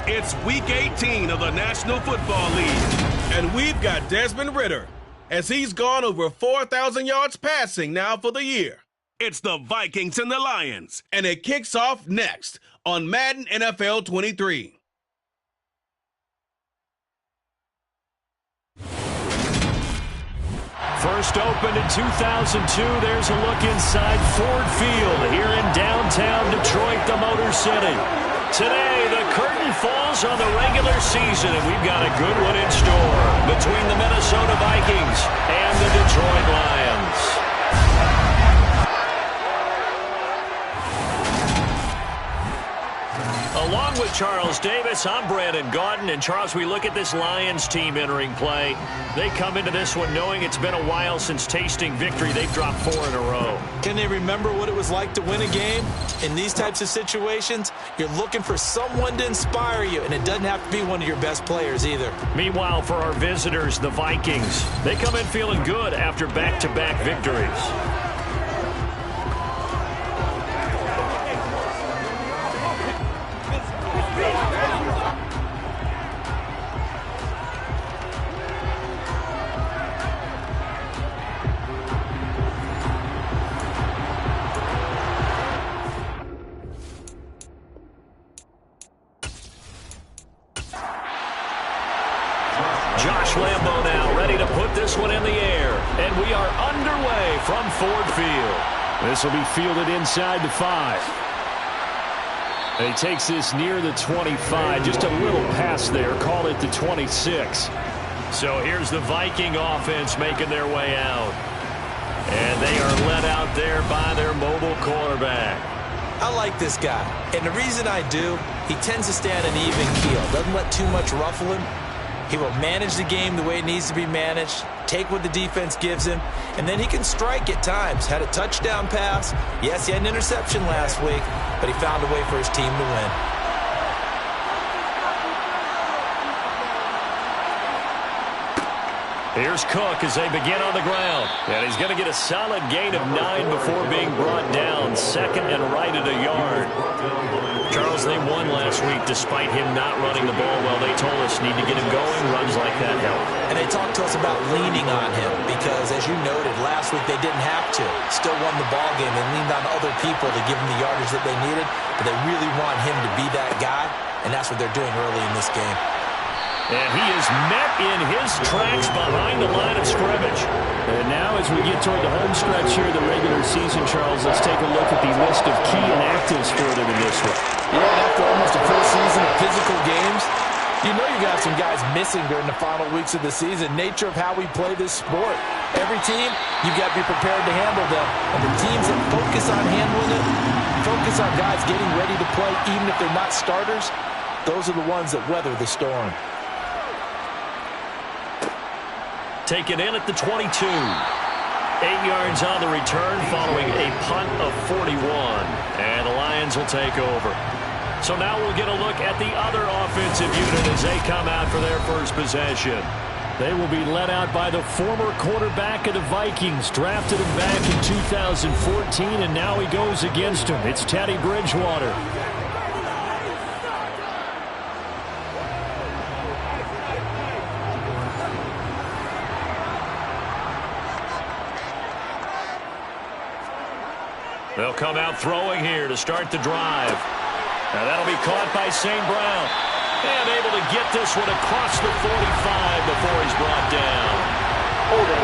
It's Week 18 of the National Football League, and we've got Desmond Ridder, as he's gone over 4,000 yards passing now for the year. It's the Vikings and the Lions, and it kicks off next on Madden NFL 23. First opened in 2002, there's a look inside Ford Field here in downtown Detroit, the Motor City. Today, the curtain falls on the regular season, and we've got a good one in store between the Minnesota Vikings and the Detroit Lions. Along with Charles Davis, I'm Brandon Gaudin. And Charles, we look at this Lions team entering play. They come into this one knowing it's been a while since tasting victory. They've dropped 4 in a row. Can they remember what it was like to win a game? In these types of situations, you're looking for someone to inspire you, and it doesn't have to be one of your best players either. Meanwhile, for our visitors, the Vikings, they come in feeling good after back-to-back victories. Lambeau now ready to put this one in the air. And we are underway from Ford Field. This will be fielded inside the 5. And he takes this near the 25. Just a little pass there. Call it the 26. So here's the Viking offense making their way out. And they are led out there by their mobile quarterback. I like this guy. And the reason I do, he tends to stay on an even keel. Doesn't let too much ruffle him. He will manage the game the way it needs to be managed, take what the defense gives him, and then he can strike at times. Had a touchdown pass. Yes, he had an interception last week, but he found a way for his team to win. Here's Cook as they begin on the ground. And he's going to get a solid gain of 9 before being brought down. Second and right at a yard. Charles, they won last week despite him not running the ball well. They told us need to get him going. Runs like that help. And they talked to us about leaning on him because, as you noted, last week they didn't have to. Still won the ball game. They leaned on other people to give them the yardage that they needed. But they really want him to be that guy, and that's what they're doing early in this game. And he is met in his tracks behind the line of scrimmage. And now as we get toward the home stretch here of the regular season, Charles, let's take a look at the list of key inactives for them in this one. Yeah, after almost a full season of physical games, you know you got some guys missing during the final weeks of the season. Nature of how we play this sport. Every team, you've got to be prepared to handle them. And the teams that focus on handling it, focus on guys getting ready to play even if they're not starters, those are the ones that weather the storm. Taken in at the 22. 8 yards on the return following a punt of 41. And the Lions will take over. So now we'll get a look at the other offensive unit as they come out for their first possession. They will be led out by the former quarterback of the Vikings. Drafted him back in 2014, and now he goes against him. It's Teddy Bridgewater. They'll come out throwing here to start the drive. Now that'll be caught by St. Brown. And able to get this one across the 45 before he's brought down. Holding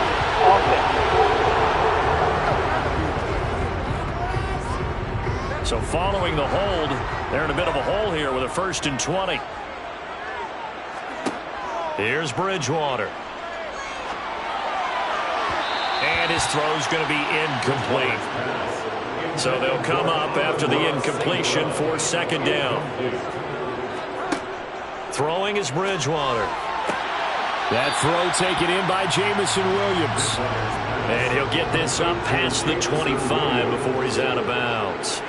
offense. So following the hold, they're in a bit of a hole here with a 1st and 20. Here's Bridgewater. And his throw's going to be incomplete. So they'll come up after the incompletion for 2nd down. Throwing is Bridgewater. That throw taken in by Jamison Williams. And he'll get this up past the 25 before he's out of bounds.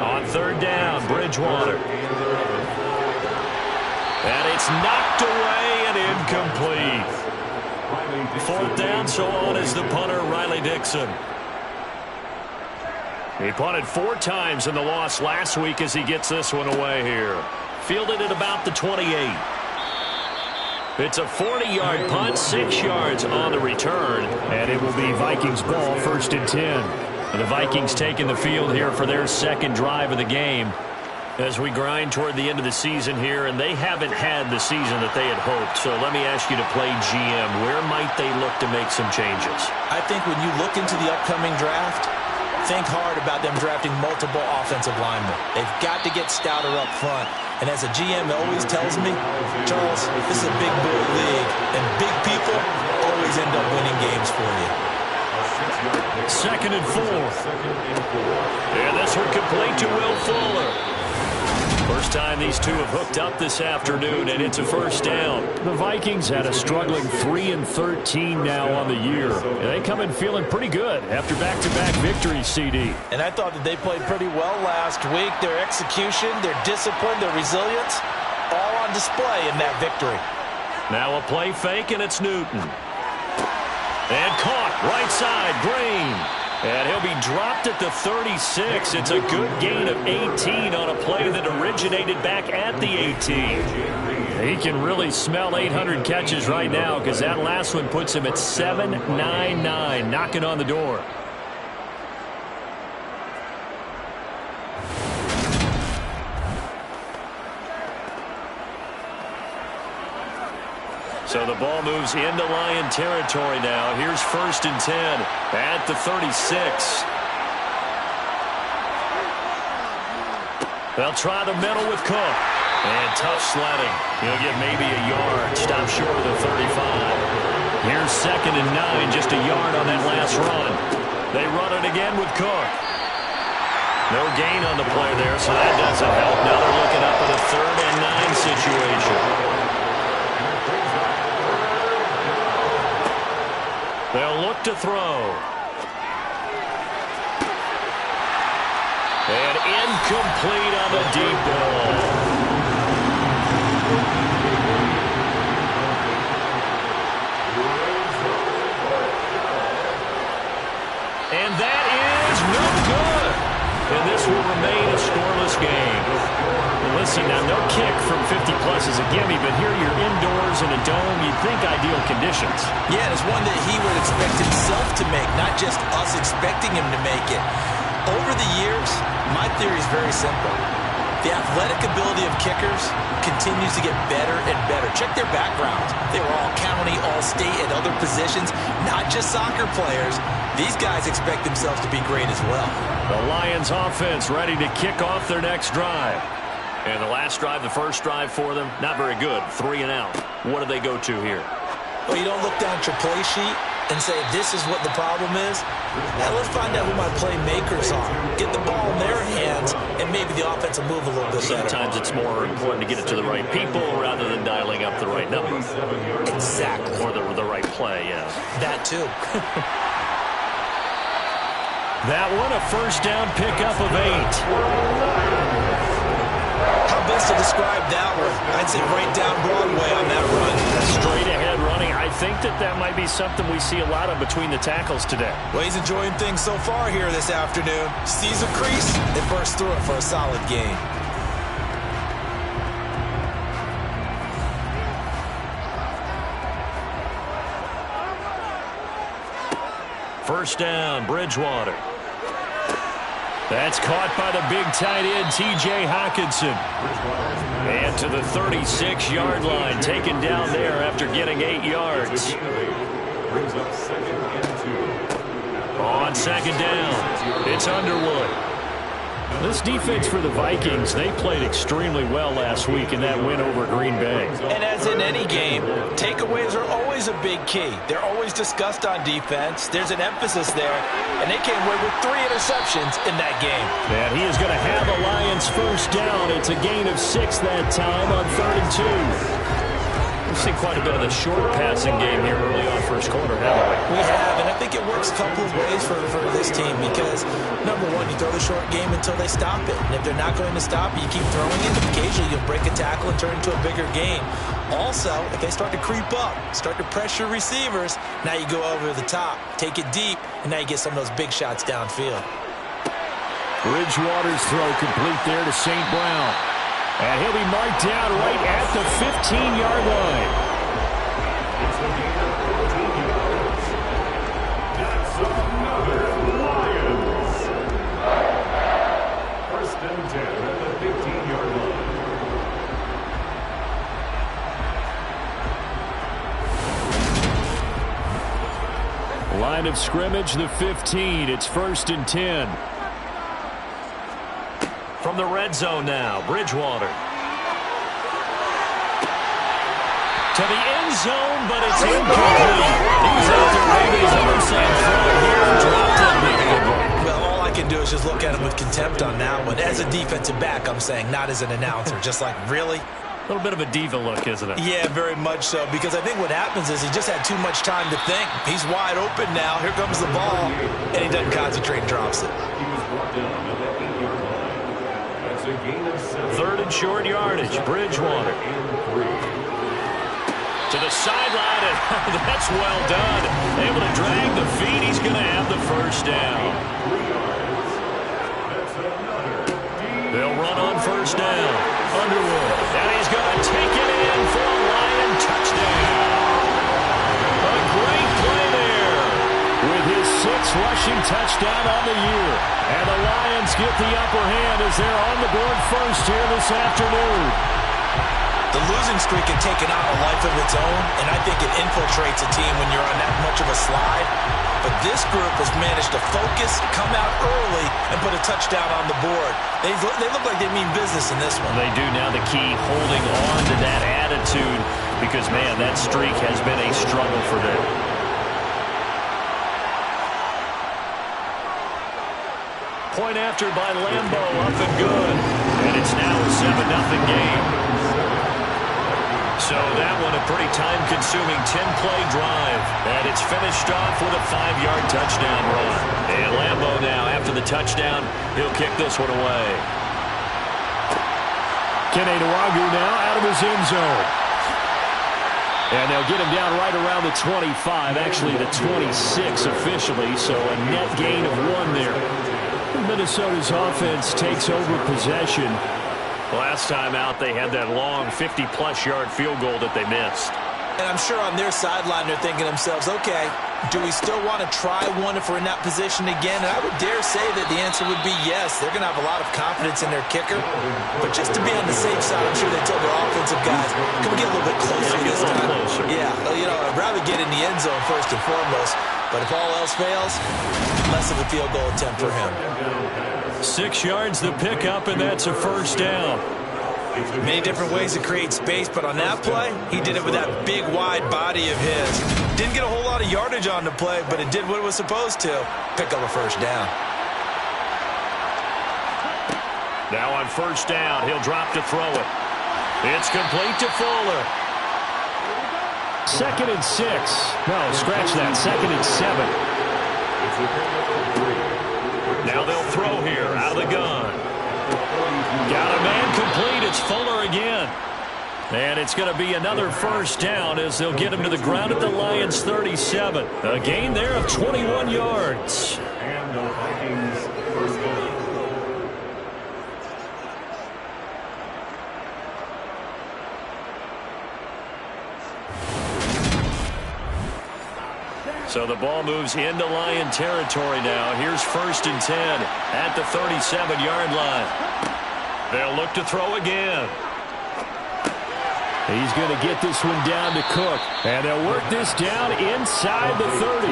On 3rd down, Bridgewater. And it's knocked away and incomplete. 4th down, so on is the punter, Riley Dixon. He punted 4 times in the loss last week as he gets this one away here. Fielded at about the 28. It's a 40-yard punt, 6 yards on the return. And it will be Vikings ball, 1st and 10. The Vikings taking the field here for their second drive of the game as we grind toward the end of the season here, and they haven't had the season that they had hoped. So let me ask you to play GM. Where might they look to make some changes? I think when you look into the upcoming draft, think hard about them drafting multiple offensive linemen. They've got to get stouter up front. And as a GM always tells me, Charles, this is a big boy league, and big people always end up winning games for you. 2nd and 4. And this one complete to Will Fuller. First time these two have hooked up this afternoon, and it's a 1st down. The Vikings had a struggling 3-13 now on the year. And they come in feeling pretty good after back-to-back victories, CD. And I thought that they played pretty well last week. Their execution, their discipline, their resilience, all on display in that victory. Now a play fake, and it's Newton. And caught, right side, Green. And he'll be dropped at the 36. It's a good gain of 18 on a play that originated back at the 18. He can really smell 800 catches right now because that last one puts him at 799, knocking on the door. So the ball moves into Lion territory now. Here's 1st and 10 at the 36. They'll try the middle with Cook. And tough sledding. He'll get maybe a yard. Stop short of the 35. Here's 2nd and 9, just a yard on that last run. They run it again with Cook. No gain on the play there, so that doesn't help. Now they're looking up at a 3rd and 9 situation. They'll look to throw. And incomplete on the deep ball. And that is no good. And this will remain a scoreless game. Well, listen, now no kick from 50-plus is a gimme, but here you're indoors in a dome. You'd think ideal conditions. Yeah, and it's one that he would expect himself to make, not just us expecting him to make it. Over the years, my theory is very simple. The athletic ability of kickers continues to get better and better. Check their backgrounds. They were all county, all state, at other positions, not just soccer players. These guys expect themselves to be great as well. The Lions offense ready to kick off their next drive. And the last drive, the first drive for them, not very good. 3 and out. What do they go to here? Well, you don't look down at your play sheet and say, this is what the problem is. Now, let's find out who my playmakers are. Get the ball in their hands, and maybe the offense will move a little bit better. Sometimes it's more important to get it to the right people rather than dialing up the right number. Exactly. Or the right play, yeah. That, too. That one, a 1st down pickup of 8. How best to describe that one? I'd say right down Broadway on that run. Straight ahead running. I think that might be something we see a lot of between the tackles today. Well, he's enjoying things so far here this afternoon. Sees a crease and bursts through it for a solid gain. First down, Bridgewater. That's caught by the big tight end, T.J. Hockenson. And to the 36-yard line, taken down there after getting 8 yards. On 2nd down, it's Underwood. This defense for the Vikings, they played extremely well last week in that win over Green Bay. And as in any game, takeaways are always a big key. They're always discussed on defense. There's an emphasis there, and they came away with 3 interceptions in that game. And he is going to have a Lions 1st down. It's a gain of 6 that time on 3rd and 2. We've seen quite a bit of the short passing game here early on first quarter, haven't we? We have, and I think it works a couple of ways for this team because, number one, you throw the short game until they stop it. And if they're not going to stop it, you keep throwing it. Occasionally, you'll break a tackle and turn it into a bigger game. Also, if they start to creep up, start to pressure receivers, now you go over the top, take it deep, and now you get some of those big shots downfield. Bridgewater's throw complete there to St. Brown. And he'll be marked down right at the 15-yard line. It's a gain of 14 yards. That's another Lions. First and 10 at the 15-yard line. Line of scrimmage, the 15. It's 1st and 10. From the red zone now, Bridgewater. To the end zone, but it's incomplete. He's out there maybe his own side throw here and dropped it. Well, all I can do is just look at him with contempt on that one. As a defensive back, I'm saying, not as an announcer. Just like, really? A little bit of a diva look, isn't it? Yeah, very much so, because I think what happens is he just had too much time to think. He's wide open now. Here comes the ball, and he doesn't concentrate and drops it. He was brought down at the 8-yard line. That's a gain of 7. Third and short yardage, Bridgewater. To the sideline, and that's well done. Able to drag the feet. He's going to have the first down. They'll run on first down. Underwood. And he's going to take it in for a Lion touchdown. A great play there. With his 6th rushing touchdown on the year. And the Lions get the upper hand as they're on the board first here this afternoon. The losing streak had taken on a life of its own, and I think it infiltrates a team when you're on that much of a slide. But this group has managed to focus, come out early, and put a touchdown on the board. They look like they mean business in this one. They do now. The key, holding on to that attitude, because, man, that streak has been a struggle for them. Point after by Lambo, up and good. And it's now a 7-0 game. So that one a pretty time-consuming 10-play drive. And it's finished off with a 5-yard touchdown run. And Lambo now, after the touchdown, he'll kick this one away. Kenny Nwagu now out of his end zone. And they'll get him down right around the 25, actually the 26 officially, so a net gain of 1 there. Minnesota's offense takes over possession. Last time out, they had that long 50-plus yard field goal that they missed. And I'm sure on their sideline they're thinking to themselves, okay, do we still want to try one if we're in that position again? And I would dare say that the answer would be yes. They're going to have a lot of confidence in their kicker. But just to be on the safe side, I'm sure they told their offensive guys, can we get a little bit closer this time? Yeah, you know, I'd rather get in the end zone first and foremost. But if all else fails, less of a field goal attempt for him. 6 yards the pickup, and that's a first down. Many different ways to create space, but on that play, he did it with that big, wide body of his. Didn't get a whole lot of yardage on the play, but it did what it was supposed to. Pick up a first down. Now on first down, he'll drop to throw it. It's complete to Fuller. 2nd and 6. No, scratch that. 2nd and 7. Now they'll throw here out of the gun. Got a man complete. It's Fuller again. And it's going to be another first down as they'll get him to the ground at the Lions' 37. A gain there of 21 yards. And the Vikings first down. So the ball moves into Lion territory now. Here's 1st and 10 at the 37-yard line. They'll look to throw again. He's going to get this one down to Cook. And they'll work this down inside the 30.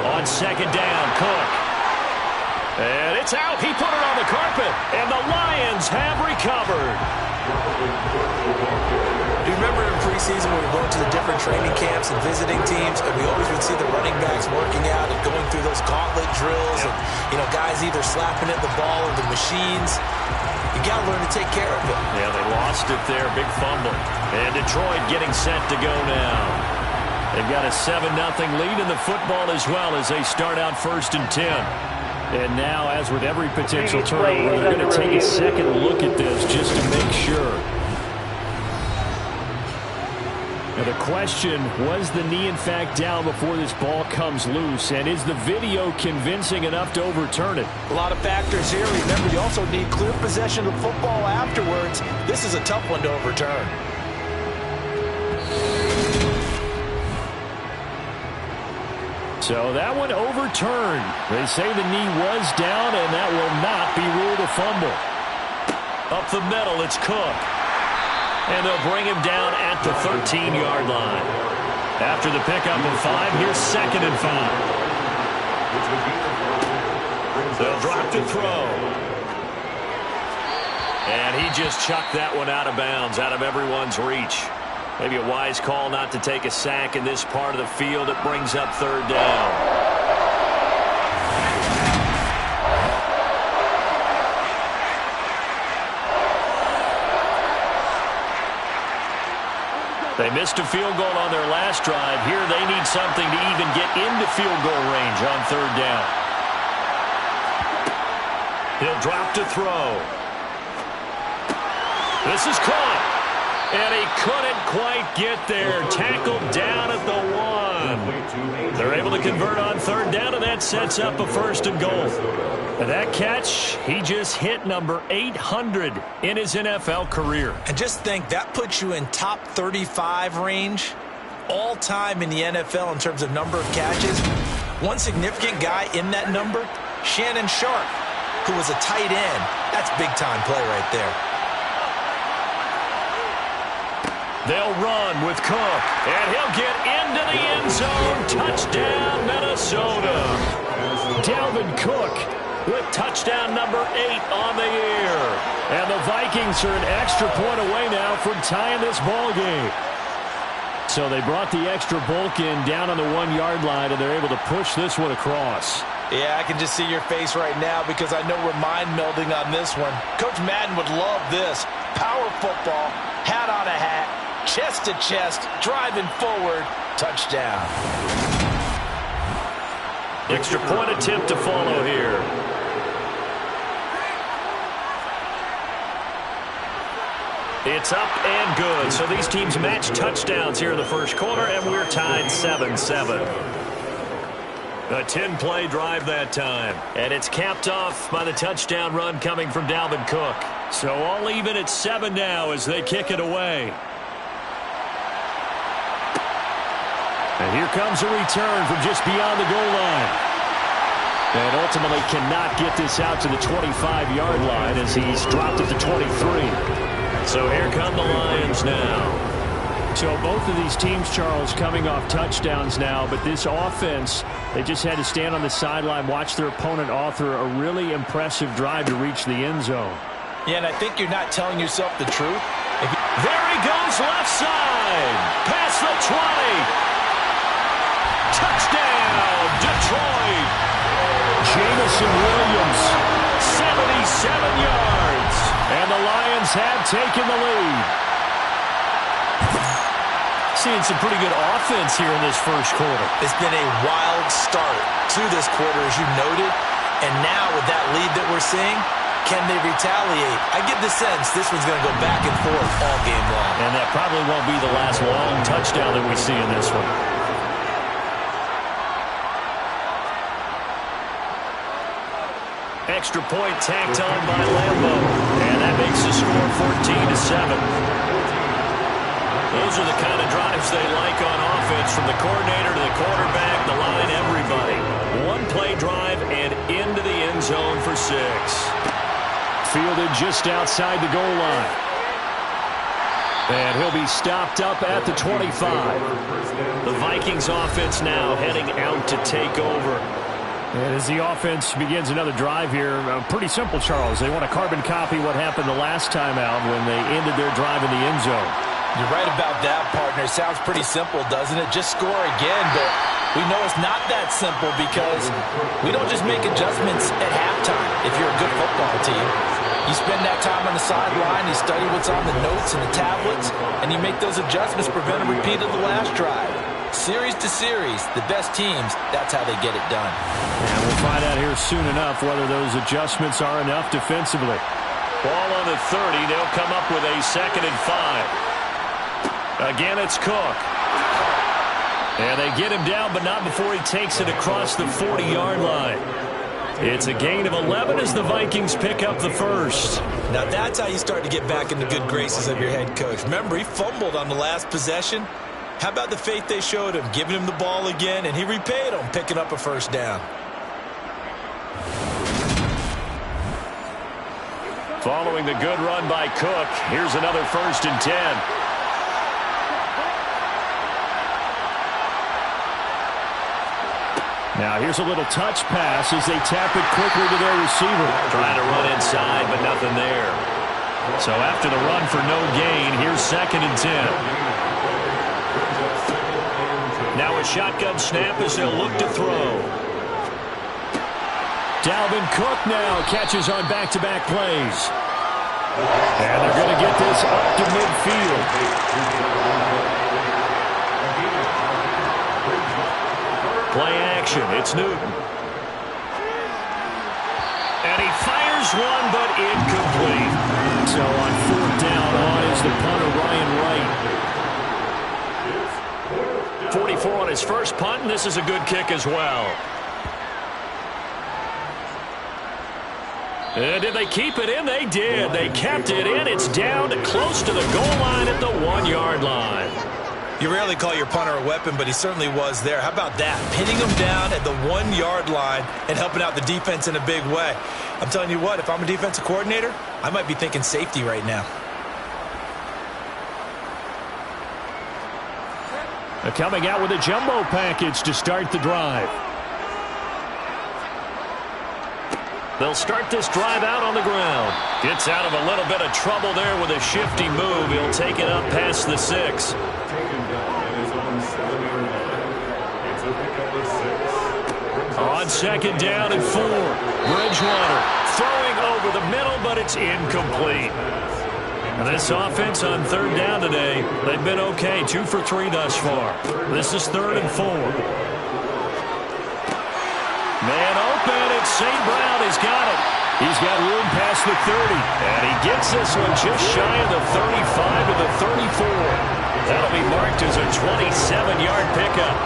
On 2nd down, Cook. And it's out. He put it on the carpet. And the Lions have recovered. Do you remember in preseason when we were going to the different training camps and visiting teams, and we always would see the running backs working out and going through those gauntlet drills, and, you know, guys either slapping at the ball or the machines. You got to learn to take care of it. Yeah, they lost it there. Big fumble. And Detroit getting set to go now. They've got a 7-0 lead in the football as well as they start out 1st and 10. And now, as with every potential turnover, they're going to take a second look at this just to make sure. Now the question, was the knee in fact down before this ball comes loose? And is the video convincing enough to overturn it? A lot of factors here. Remember, you also need clear possession of football afterwards. This is a tough one to overturn. So that one overturned. They say the knee was down, and that will not be ruled a fumble. Up the middle, it's Cook. And they'll bring him down at the 13-yard line. After the pickup of 5, here's 2nd and 5. They'll drop to throw. And he just chucked that one out of bounds, out of everyone's reach. Maybe a wise call not to take a sack in this part of the field. It brings up 3rd down. They missed a field goal on their last drive. Here they need something to even get into field goal range on 3rd down. He'll drop to throw. This is caught. And he couldn't quite get there. Tackled down at the 1. They're able to convert on 3rd down, and that sets up a 1st and goal. And that catch, he just hit number 800 in his NFL career. And just think, that puts you in top 35 range all time in the NFL in terms of number of catches. One significant guy in that number, Shannon Sharp, who was a tight end. That's big-time play right there. They'll run with Cook, and he'll get into the end zone. Touchdown, Minnesota. Dalvin Cook with touchdown number 8 on the year. And the Vikings are an extra point away now from tying this ball game. So they brought the extra bulk in down on the 1-yard line, and they're able to push this one across. Yeah, I can just see your face right now because I know we're mind melding on this one. Coach Madden would love this. Power football, hat on a hat, chest to chest, driving forward, touchdown. Extra point attempt to follow here. It's up and good. So these teams match touchdowns here in the first quarter, and we're tied 7-7. A 10-play drive that time. And it's capped off by the touchdown run coming from Dalvin Cook. So all even at 7 now as they kick it away. And here comes a return from just beyond the goal line. And ultimately cannot get this out to the 25-yard line as he's dropped at the 23. So here come the Lions now. So both of these teams, Charles, coming off touchdowns now, but this offense, they just had to stand on the sideline, watch their opponent author a really impressive drive to reach the end zone. Yeah, and I think you're not telling yourself the truth. There he goes, left side. Past the 20. Touchdown, Detroit. Jamison Williams. 77 yards. And the Lions have taken the lead. Seeing some pretty good offense here in this first quarter. It's been a wild start to this quarter, as you noted. And now with that lead that we're seeing, can they retaliate? I get the sense this one's going to go back and forth all game long. And that probably won't be the last long touchdown that we see in this one. Extra point tacked on by Lambo. And that makes the score 14-7. Those are the kind of drives they like on offense, from the coordinator to the quarterback, the line, everybody. One-play drive and into the end zone for 6. Fielded just outside the goal line. And he'll be stopped up at the 25. The Vikings offense now heading out to take over. And as the offense begins another drive here, pretty simple, Charles. They want to carbon copy what happened the last time out when they ended their drive in the end zone. You're right about that, partner. Sounds pretty simple, doesn't it? Just score again, but we know it's not that simple because we don't just make adjustments at halftime if you're a good football team. You spend that time on the sideline, you study what's on the notes and the tablets, and you make those adjustments, prevent a repeat of the last drive. Series to series, the best teams, that's how they get it done. And we'll find out here soon enough whether those adjustments are enough defensively. Ball on the 30, they'll come up with a 2nd and 5. Again, it's Cook. And they get him down, but not before he takes it across the 40-yard line. It's a gain of 11 as the Vikings pick up the first. Now that's how you start to get back in the good graces of your head coach. Remember, he fumbled on the last possession. How about the faith they showed him, giving him the ball again, and he repaid them, picking up a first down. Following the good run by Cook, here's another 1st and 10. Now here's a little touch pass as they tap it quickly to their receiver. Trying to run inside, but nothing there. So after the run for no gain, here's 2nd and 10. Now a shotgun snap as they'll look to throw. Dalvin Cook now catches on back-to-back plays. And they're going to get this up to midfield. Play action. It's Newton. And he fires one, but incomplete. So on 4th down, on is the punter, Ryan Wright. 44 on his first punt, and this is a good kick as well. And did they keep it in? They did. They kept it in. It's down to close to the goal line at the 1-yard line. You rarely call your punter a weapon, but he certainly was there. How about that? Pinning him down at the 1-yard line and helping out the defense in a big way. I'm telling you what, if I'm a defensive coordinator, I might be thinking safety right now. They're coming out with a jumbo package to start the drive. They'll start this drive out on the ground. Gets out of a little bit of trouble there with a shifty move. He'll take it up past the 6. On 2nd down and 4. Bridgewater throwing over the middle, but it's incomplete. And this offense on 3rd down today, they've been okay. 2 for 3 thus far. This is 3rd and 4. Man open, it's St. Brown. He's got it. He's got room past the 30. And he gets this one just shy of the 35 to the 34. That'll be marked as a 27-yard pickup.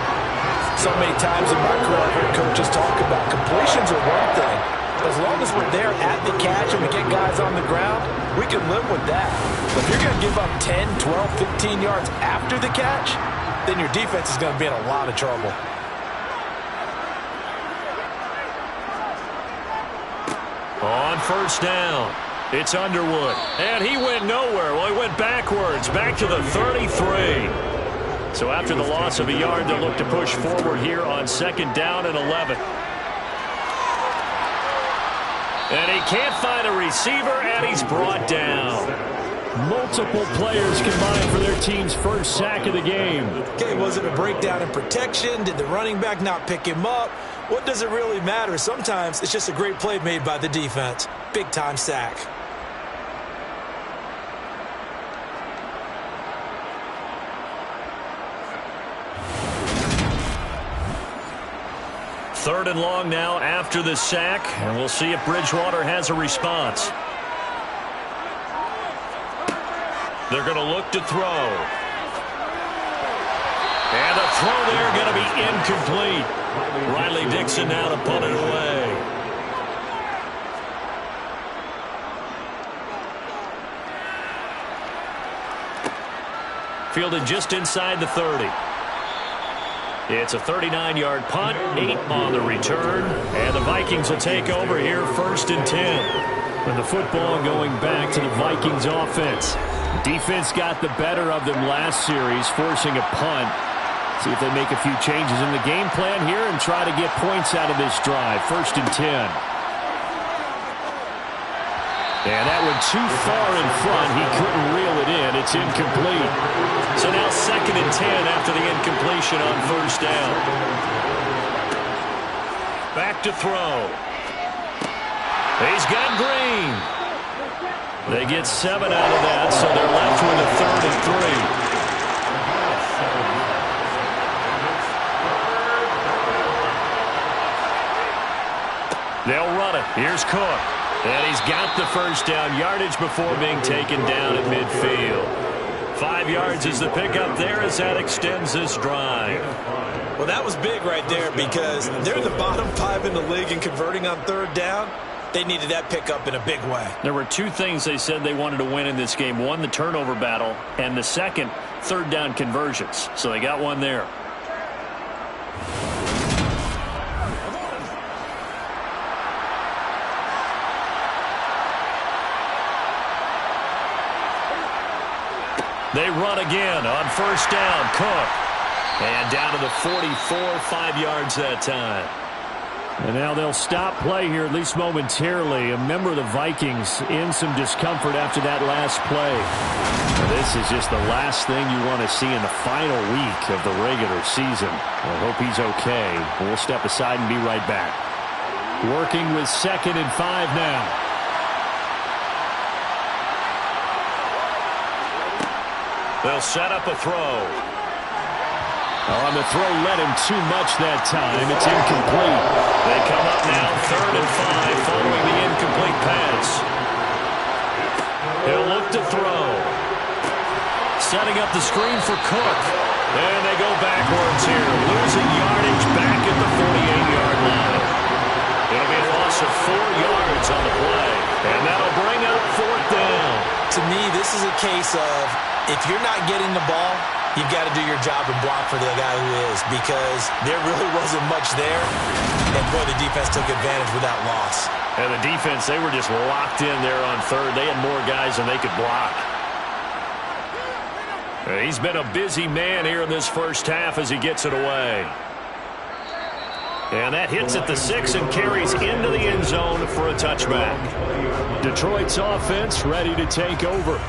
So many times in my career I've heard coaches talk about completions are one thing. As long as we're there at the catch and we get guys on the ground, we can live with that. But if you're going to give up 10, 12, 15 yards after the catch, then your defense is going to be in a lot of trouble. On 1st down, it's Underwood. And he went nowhere. Well, he went backwards, back to the 33. So after the loss of a yard, they'll look to push forward here on 2nd down and 11. And he can't find a receiver, and he's brought down. Multiple players combined for their team's first sack of the game. Okay, was it a breakdown in protection? Did the running back not pick him up? What does it really matter? Sometimes it's just a great play made by the defense. Big-time sack. Third and long now after the sack, and we'll see if Bridgewater has a response. They're going to look to throw. And the throw there going to be incomplete. Riley Dixon now to punt it away. Fielded just inside the 30. It's a 39-yard punt, 8 on the return, and the Vikings will take over here 1st and 10. And the football going back to the Vikings offense. Defense got the better of them last series, forcing a punt. See if they make a few changes in the game plan here and try to get points out of this drive. 1st and 10. And that one too far in front. He couldn't reel it in. It's incomplete. So now 2nd and 10 after the incompletion on 1st down. Back to throw. He's got Green. They get 7 out of that, so they're left with a 3rd and 3. They'll run it. Here's Cook. And he's got the 1st down yardage before being taken down at midfield. 5 yards is the pickup there as that extends this drive. Well, that was big right there because they're the bottom 5 in the league in converting on third down. They needed that pickup in a big way. There were 2 things they said they wanted to win in this game. One, the turnover battle, and the second, third down conversions. So they got one there. They run again on first down. Cook. And down to the 44, 5 yards that time. And now they'll stop play here, at least momentarily. A member of the Vikings in some discomfort after that last play. This is just the last thing you want to see in the final week of the regular season. I hope he's okay. We'll step aside and be right back. Working with 2nd and 5 now. They'll set up a throw. On the throw, led him too much that time. It's incomplete. They come up now 3rd and 5 following the incomplete pass. He'll look to throw. Setting up the screen for Cook. And they go backwards here. Losing yardage back at the 48-yard line. It'll be a loss of 4 yards on the play. And that'll bring up 4th down. To me, this is a case of if you're not getting the ball, you've got to do your job and block for the guy who is, because there really wasn't much there. And, boy, the defense took advantage with that loss. And the defense, they were just locked in there on third. They had more guys than they could block. He's been a busy man here in this first half as he gets it away. And that hits at the 6 and carries into the end zone for a touchback. Detroit's offense ready to take over.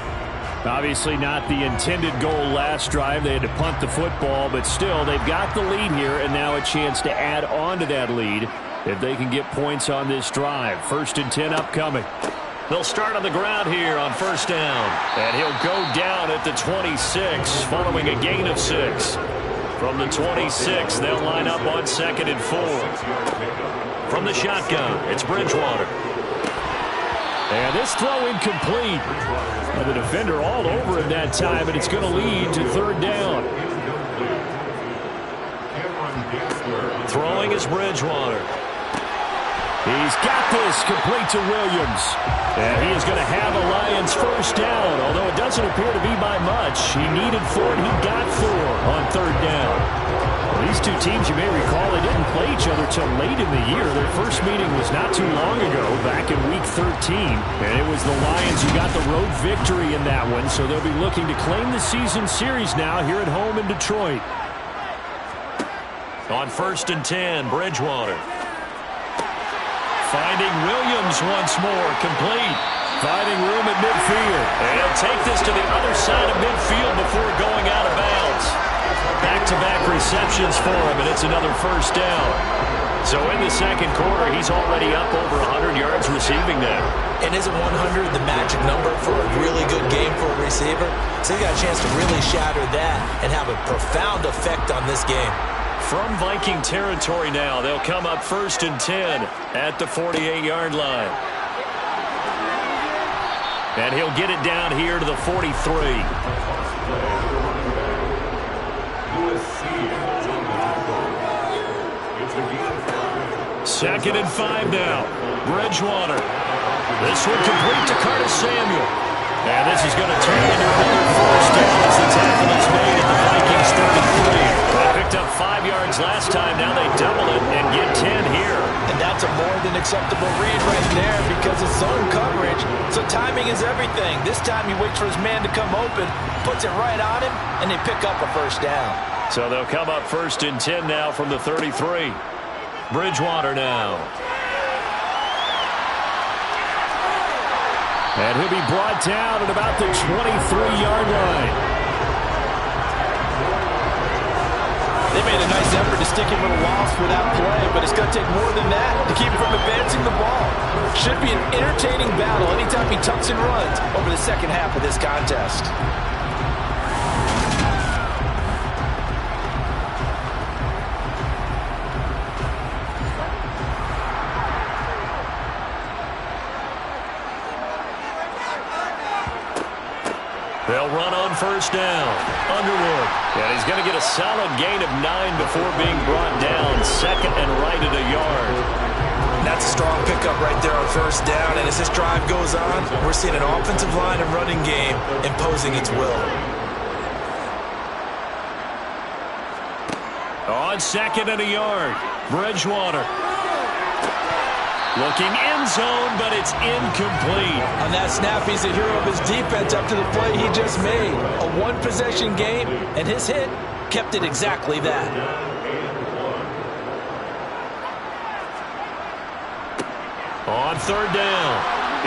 Obviously not the intended goal last drive. They had to punt the football, but still they've got the lead here and now a chance to add on to that lead if they can get points on this drive. 1st and 10 upcoming. They'll start on the ground here on first down. And he'll go down at the 26 following a gain of 6. From the 26, they'll line up on 2nd and 4. From the shotgun, it's Bridgewater. And this throw incomplete. The defender all over him that time, and it's going to lead to 3rd down. Throwing is Bridgewater. He's got this complete to Williams. And he is going to have a Lions first down, although it doesn't appear to be by much. He needed 4, and he got 4 on 3rd down. Well, these two teams, you may recall, they didn't play each other till late in the year. Their first meeting was not too long ago, back in Week 13. And it was the Lions who got the road victory in that one, so they'll be looking to claim the season series now here at home in Detroit. On 1st and 10, Bridgewater. Finding Williams once more, complete. Finding room at midfield. And he'll take this to the other side of midfield before going out of bounds. Back-to-back receptions for him, and it's another first down. So in the second quarter, he's already up over 100 yards receiving now. And isn't 100 the magic number for a really good game for a receiver? So he's got a chance to really shatter that and have a profound effect on this game. From Viking territory now, they'll come up 1st and 10 at the 48-yard line. And he'll get it down here to the 43. 2nd and 5 now. Bridgewater. This one complete to Curtis Samuel. And this is going to turn into another first down as the tackle is made at the Vikings 33. They picked up 5 yards last time. Now they double it and get 10 here. And that's a more than acceptable read right there because it's zone coverage. So timing is everything. This time he waits for his man to come open, puts it right on him, and they pick up a first down. So they'll come up 1st and 10 now from the 33. Bridgewater now. And he'll be brought down at about the 23-yard line. They made a nice effort to stick him with a loss for that play, but it's going to take more than that to keep him from advancing the ball. Should be an entertaining battle anytime he tucks and runs over the second half of this contest. They'll run run on first down. Underwood. And he's going to get a solid gain of 9 before being brought down. Second and right at a yard. That's a strong pickup right there on first down. And as this drive goes on, we're seeing an offensive line and running game imposing its will. On second and a yard, Bridgewater. Looking end zone, but it's incomplete. On that snap, he's the hero of his defense after the play he just made. A one-possession game, and his hit kept it exactly that. On third down,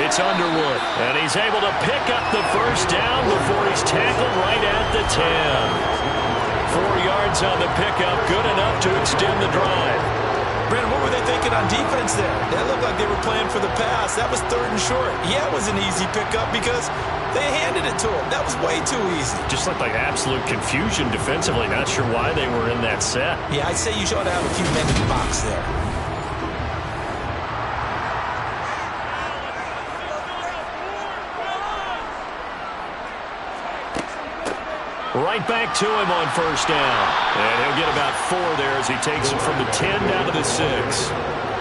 it's Underwood. And he's able to pick up the first down before he's tackled right at the 10. 4 yards on the pickup, good enough to extend the drive. Brandon, what were they thinking on defense there? That looked like they were playing for the pass. That was third and short. Yeah, it was an easy pickup because they handed it to him. That was way too easy. Just looked like absolute confusion defensively. Not sure why they were in that set. Yeah, I'd say you ought to have a few men in the box there. Right back to him on first down. And he'll get about 4 there as he takes it from the 10 down to the 6.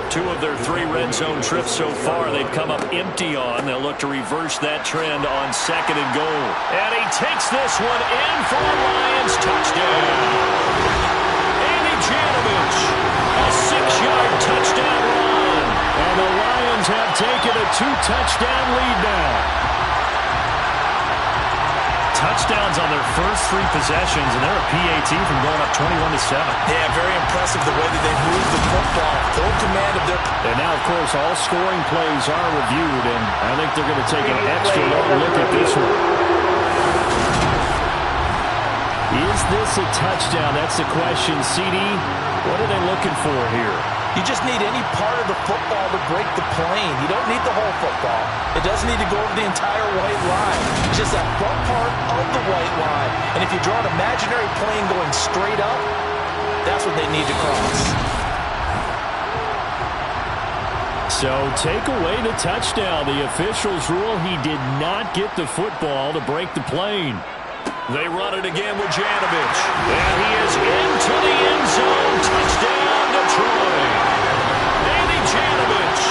2 of their 3 red zone trips so far they've come up empty on. They'll look to reverse that trend on second and goal. And he takes this one in for a Lions touchdown. Andy Janovich, a 6-yard touchdown run. And the Lions have taken a 2-touchdown lead now. Touchdowns on their first 3 possessions, and they're a PAT from going up 21-7. Yeah, very impressive the way that they moved the football. Full command of their... And now, of course, all scoring plays are reviewed, and I think they're going to take an extra long look at this one. Is this a touchdown? That's the question. CD, what are they looking for here? You just need any part of the football to break the plane. You don't need the whole football. It doesn't need to go over the entire white line. It's just that front part of the white line. And if you draw an imaginary plane going straight up, that's what they need to cross. So take away the touchdown. The officials rule he did not get the football to break the plane. They run it again with Janovich. And he is into the end zone. Touchdown, Detroit. Andy Janovich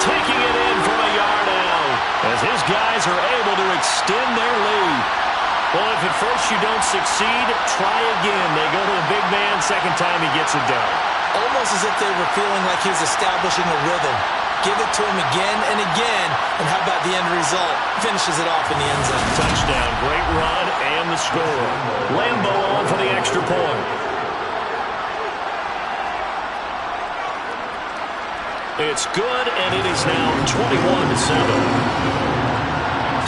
taking it in from a yard out as his guys are able to extend their lead. Well, if at first you don't succeed, try again. They go to the big man. Second time he gets it done. Almost as if they were feeling like he's establishing a rhythm. Give it to him again and again, and how about the end result? Finishes it off in the end zone. Touchdown, great run, and the score. Lambo on for the extra point. It's good, and it is now 21-7.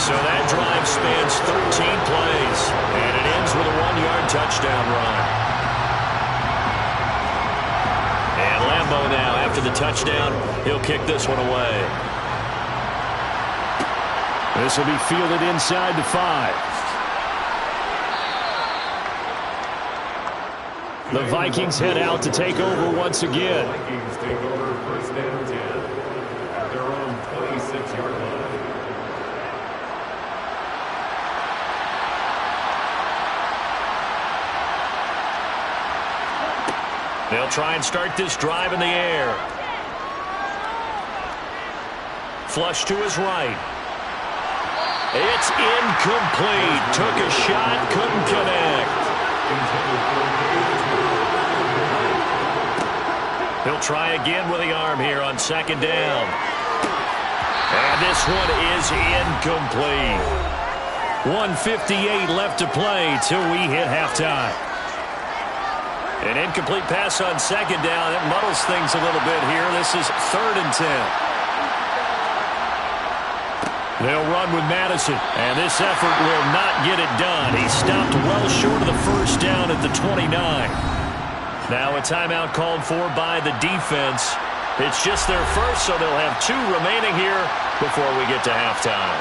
So that drive spans 13 plays, and it ends with a 1-yard touchdown run. And Lambo now, after the touchdown, he'll kick this one away. This will be fielded inside the 5. The Vikings head out to take over once again. Vikings take over first and 10 at their own 26-yard line. They'll try and start this drive in the air. Flush to his right. It's incomplete. Took a shot, couldn't connect. He'll try again with the arm here on second down. And this one is incomplete. 1:58 left to play till we hit halftime. An incomplete pass on second down. It muddles things a little bit here. This is 3rd and 10. They'll run with Madison, and this effort will not get it done. He stopped well short of the first down at the 29. Now a timeout called for by the defense. It's just their first, so they'll have 2 remaining here before we get to halftime.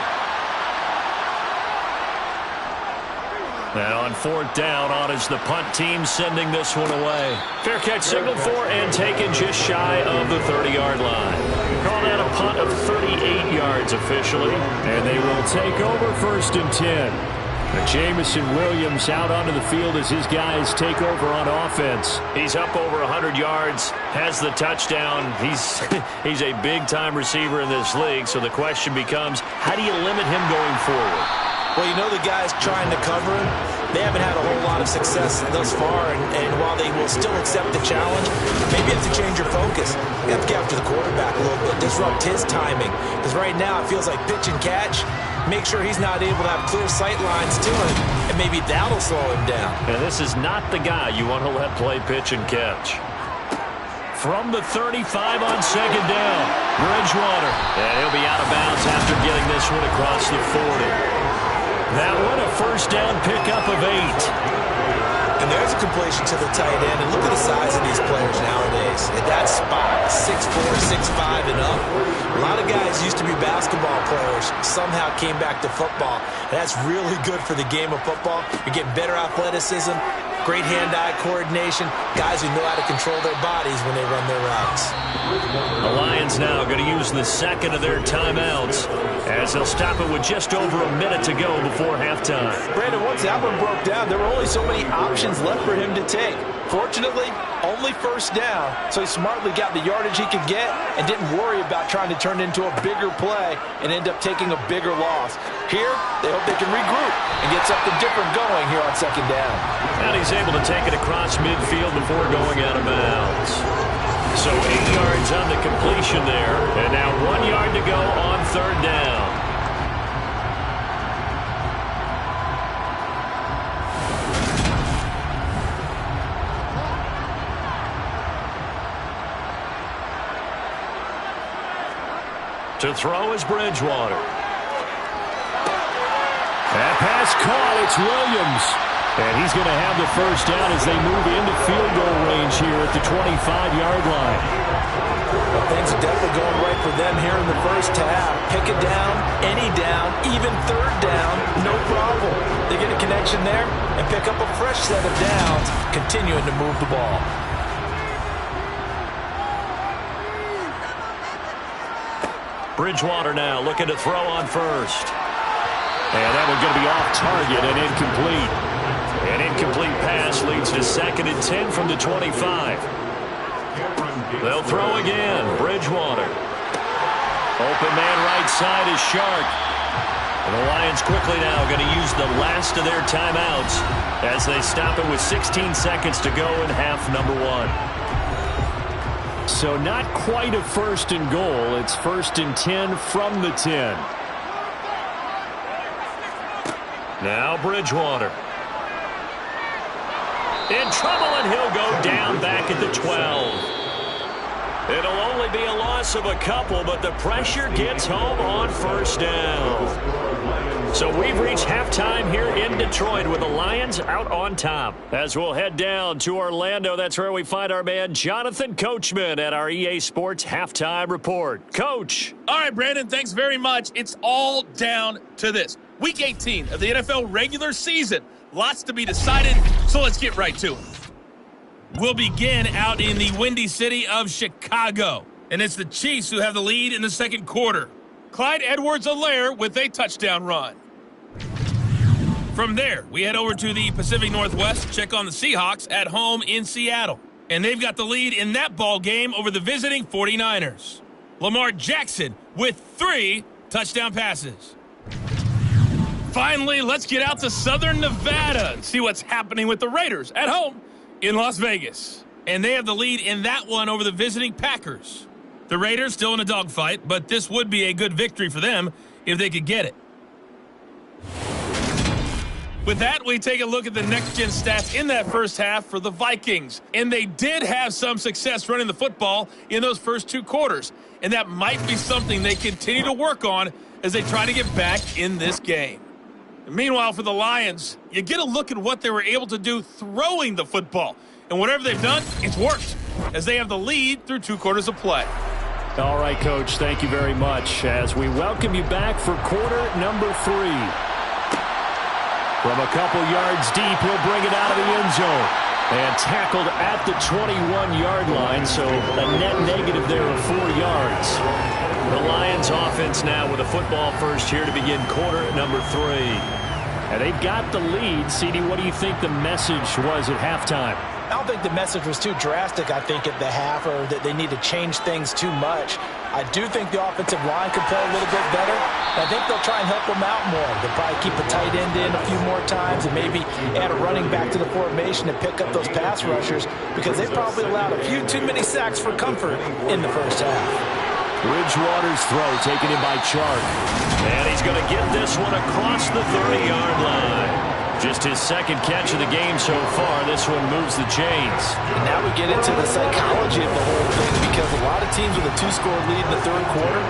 Now on 4th down, on is the punt team sending this one away. Fair catch signaled for and taken just shy of the 30-yard line. Call that a punt of 38 yards officially, and they will take over 1st and 10. Jamison Williams out onto the field as his guys take over on offense. He's up over 100 yards, has the touchdown. He's a big-time receiver in this league, so the question becomes, how do you limit him going forward? Well, you know the guys trying to cover him, they haven't had a whole lot of success thus far, and while they will still accept the challenge, maybe you have to change your focus. You have to get after the quarterback a little bit, disrupt his timing, because right now it feels like pitch and catch. Make sure he's not able to have clear sight lines to him, and maybe that'll slow him down. And this is not the guy you want to let play pitch and catch. From the 35 on second down, Bridgewater. And he'll be out of bounds after getting this one across the 40. That one a first down pickup of 8. And there's a completion to the tight end. And look at the size of these players nowadays. At that spot, 6'4", 6'5", and up. A lot of guys used to be basketball players, somehow came back to football. And that's really good for the game of football. You're getting better athleticism, great hand-eye coordination, guys who know how to control their bodies when they run their routes. The Lions now going to use the second of their timeouts as they'll stop it with just over a minute to go before halftime. Brandon, once that one broke down, there were only so many options left for him to take. Fortunately, only first down, so he smartly got the yardage he could get and didn't worry about trying to turn it into a bigger play and end up taking a bigger loss. Here, they hope they can regroup and get something different going here on second down. And he's able to take it across midfield before going out of bounds. So 8 yards on the completion there, and now 1 yard to go on third down. To throw is Bridgewater. That pass caught. It's Williams. And he's going to have the first down as they move into field goal range here at the 25-yard line. Well, things are definitely going right for them here in the first half. Pick it down, any down, even third down, no problem. They get a connection there and pick up a fresh set of downs, continuing to move the ball. Bridgewater now looking to throw on first. And that one's going to be off target and incomplete. An incomplete pass leads to 2nd and 10 from the 25. They'll throw again. Bridgewater. Open man right side is Shark. And the Lions quickly now going to use the last of their timeouts as they stop it with 16 seconds to go in half number 1. So not quite a 1st and goal. It's 1st and 10 from the 10. Now Bridgewater. In trouble, and he'll go down back at the 12. It'll only be a loss of a couple, but the pressure gets home on first down. So we've reached halftime here in Detroit with the Lions out on top. As we'll head down to Orlando, that's where we find our man Jonathan Coachman at our EA Sports Halftime Report. Coach. All right, Brandon, thanks very much. It's all down to this. Week 18 of the NFL regular season. Lots to be decided, so let's get right to it. We'll begin out in the windy city of Chicago, and it's the Chiefs who have the lead in the second quarter. Clyde Edwards-Helaire with a touchdown run. From there, we head over to the Pacific Northwest to check on the Seahawks at home in Seattle, and they've got the lead in that ball game over the visiting 49ers. Lamar Jackson with 3 touchdown passes. Finally, let's get out to Southern Nevada and see what's happening with the Raiders at home in Las Vegas. And they have the lead in that one over the visiting Packers. The Raiders still in a dogfight, but this would be a good victory for them if they could get it. With that, we take a look at the next-gen stats in that first half for the Vikings. And they did have some success running the football in those first 2 quarters. And that might be something they continue to work on as they try to get back in this game. Meanwhile, for the Lions, you get a look at what they were able to do throwing the football. And whatever they've done, it's worked, as they have the lead through 2 quarters of play. All right, Coach, thank you very much as we welcome you back for quarter number 3. From a couple yards deep, he'll bring it out of the end zone. And tackled at the 21-yard line, so a net negative there of 4 yards. The Lions offense now with a football first here to begin quarter number 3. And they've got the lead. CD, what do you think the message was at halftime? I don't think the message was too drastic, I think, at the half, or that they need to change things too much. I do think the offensive line could play a little bit better. I think they'll try and help them out more. They'll probably keep a tight end in a few more times and maybe add a running back to the formation to pick up those pass rushers, because they probably allowed a few too many sacks for comfort in the first half. Bridgewater's throw taken in by Chark. And he's going to get this one across the 30-yard line. Just his second catch of the game so far. This one moves the chains. And now we get into the psychology of the whole thing, because a lot of teams with a 2-score lead in the third quarter,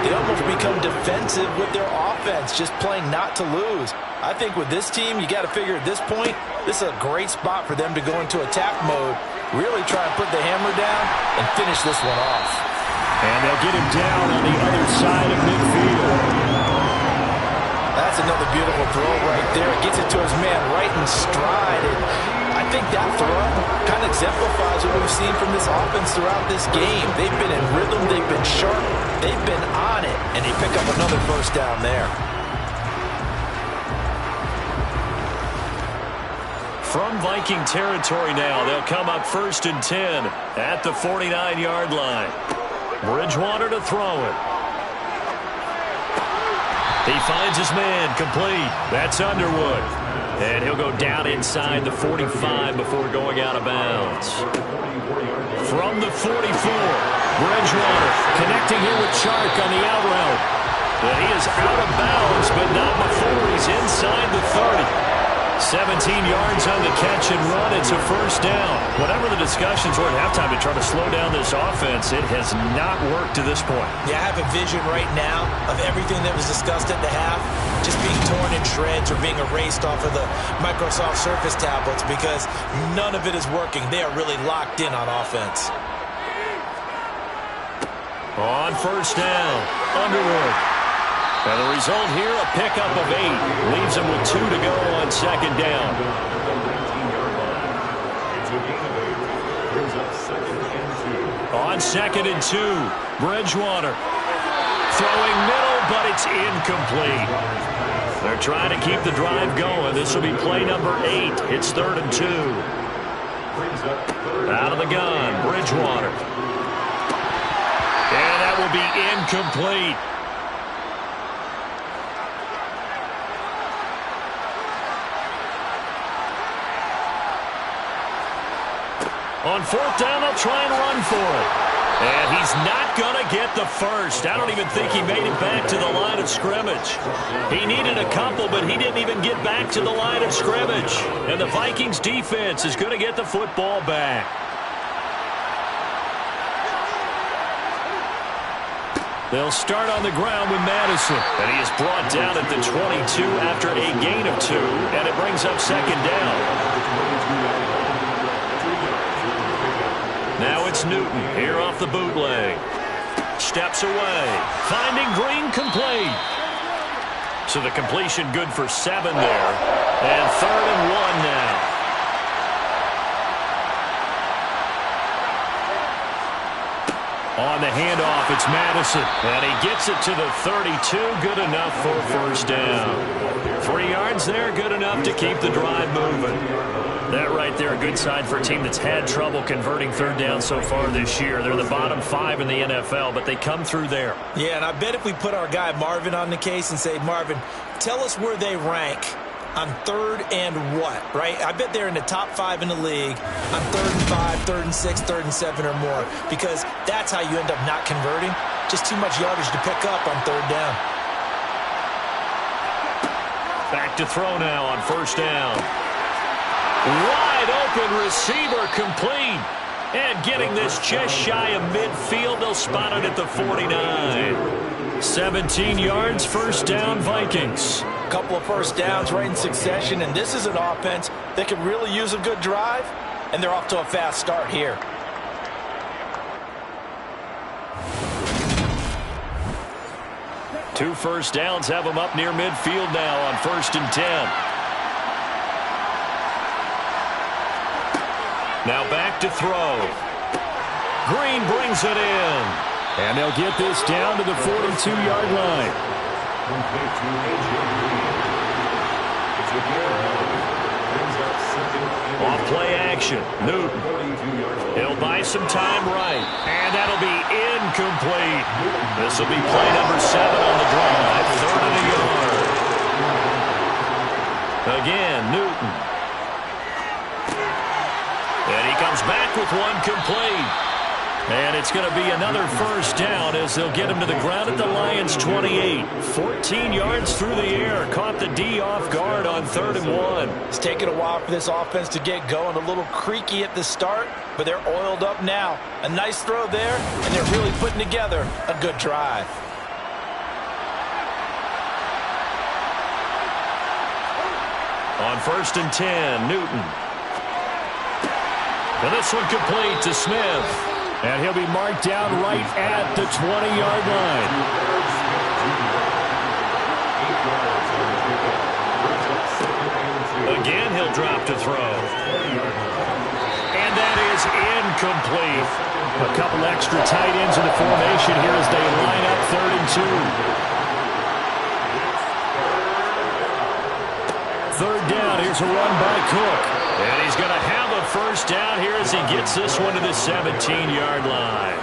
they almost become defensive with their offense, just playing not to lose. I think with this team, you got to figure at this point, this is a great spot for them to go into attack mode, really try and put the hammer down and finish this one off. And they'll get him down on the other side of midfield. That's another beautiful throw right there. It gets it to his man right in stride. And I think that throw kind of exemplifies what we've seen from this offense throughout this game. They've been in rhythm. They've been sharp. They've been on it. And they pick up another first down there. From Viking territory now, they'll come up 1st and 10 at the 49-yard line. Bridgewater to throw it. He finds his man, complete. That's Underwood. And he'll go down inside the 45 before going out of bounds. From the 44, Bridgewater connecting here with Chark on the out route. And he is out of bounds, but not before he's inside the 30. 17 yards on the catch and run. It's a first down. Whatever the discussions were at halftime to try to slow down this offense, it has not worked to this point. Yeah, I have a vision right now of everything that was discussed at the half just being torn in shreds or being erased off of the Microsoft Surface tablets, because none of it is working. They are really locked in on offense. On first down, Underwood. And the result here, a pickup of 8. Leaves him with 2 to go on second down. On 2nd and 2, Bridgewater. Throwing middle, but it's incomplete. They're trying to keep the drive going. This will be play number 8. It's 3rd and 2. Out of the gun, Bridgewater. And that will be incomplete. On 4th down, they'll try and run for it. And he's not going to get the first. I don't even think he made it back to the line of scrimmage. He needed a couple, but he didn't even get back to the line of scrimmage. And the Vikings defense is going to get the football back. They'll start on the ground with Madison. And he is brought down at the 22 after a gain of 2. And it brings up 2nd down. Now it's Newton here off the bootleg. Steps away. Finding Green complete. So the completion good for 7 there. And 3rd and 1 now. On the handoff, it's Madison. And he gets it to the 32. Good enough for first down. 3 yards there. Good enough to keep the drive moving. That right there, a good sign for a team that's had trouble converting 3rd down so far this year. They're the bottom 5 in the NFL, but they come through there. Yeah, and I bet if we put our guy Marvin on the case and say, Marvin, tell us where they rank on 3rd and what, right? I bet they're in the top 5 in the league on 3rd and 5, 3rd and 6, 3rd and 7 or more, because that's how you end up not converting. Just too much yardage to pick up on 3rd down. Back to throw now on first down. Wide open receiver complete. And getting this just shy of midfield, they'll spot it at the 49. 17 yards, first down, Vikings. A couple of first downs right in succession, and this is an offense that could really use a good drive, and they're off to a fast start here. Two first downs have them up near midfield now on 1st and 10. Now back to throw. Green brings it in. And they'll get this down to the 42-yard line. Off play action. Newton. He'll buy some time right. And that'll be incomplete. This will be play number 7 on the drive. 3rd and a yard. Again, Newton. And he comes back with one complete. And it's going to be another first down as they'll get him to the ground at the Lions' 28. 14 yards through the air. Caught the D off guard on 3rd and 1. It's taken a while for this offense to get going. A little creaky at the start, but they're oiled up now. A nice throw there, and they're really putting together a good drive. On 1st and 10, Newton. And this one complete to Smith. And he'll be marked down right at the 20-yard line. Again, he'll drop to throw. And that is incomplete. A couple extra tight ends in the formation here as they line up 3rd and 2. 3rd down, here's a run by Cook. And he's going to have a first down here as he gets this one to the 17-yard line.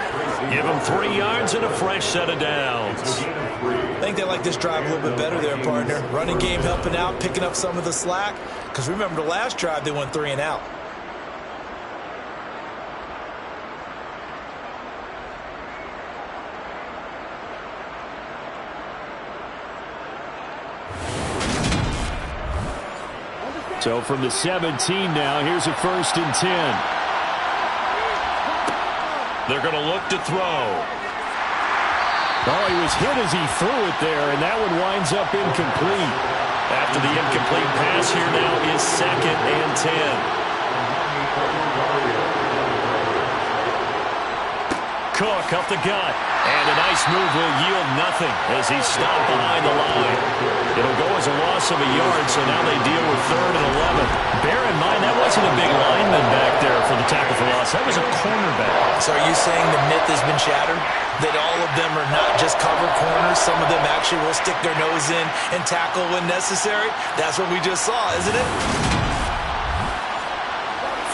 Give him 3 yards and a fresh set of downs. I think they like this drive a little bit better there, partner. Running game helping out, picking up some of the slack. Because remember the last drive, they went 3 and out. So from the 17 now, here's a 1st and 10. They're going to look to throw. Oh, he was hit as he threw it there, and that one winds up incomplete. After the incomplete pass here now is 2nd and 10. Cook up the gut. And a nice move will yield nothing as he's stopped behind the line. It'll go as a loss of a yard, so now they deal with 3rd and 11. Bear in mind, that wasn't a big lineman back there for the tackle for loss. That was a cornerback. So are you saying the myth has been shattered? That all of them are not just cover corners? Some of them actually will stick their nose in and tackle when necessary? That's what we just saw, isn't it?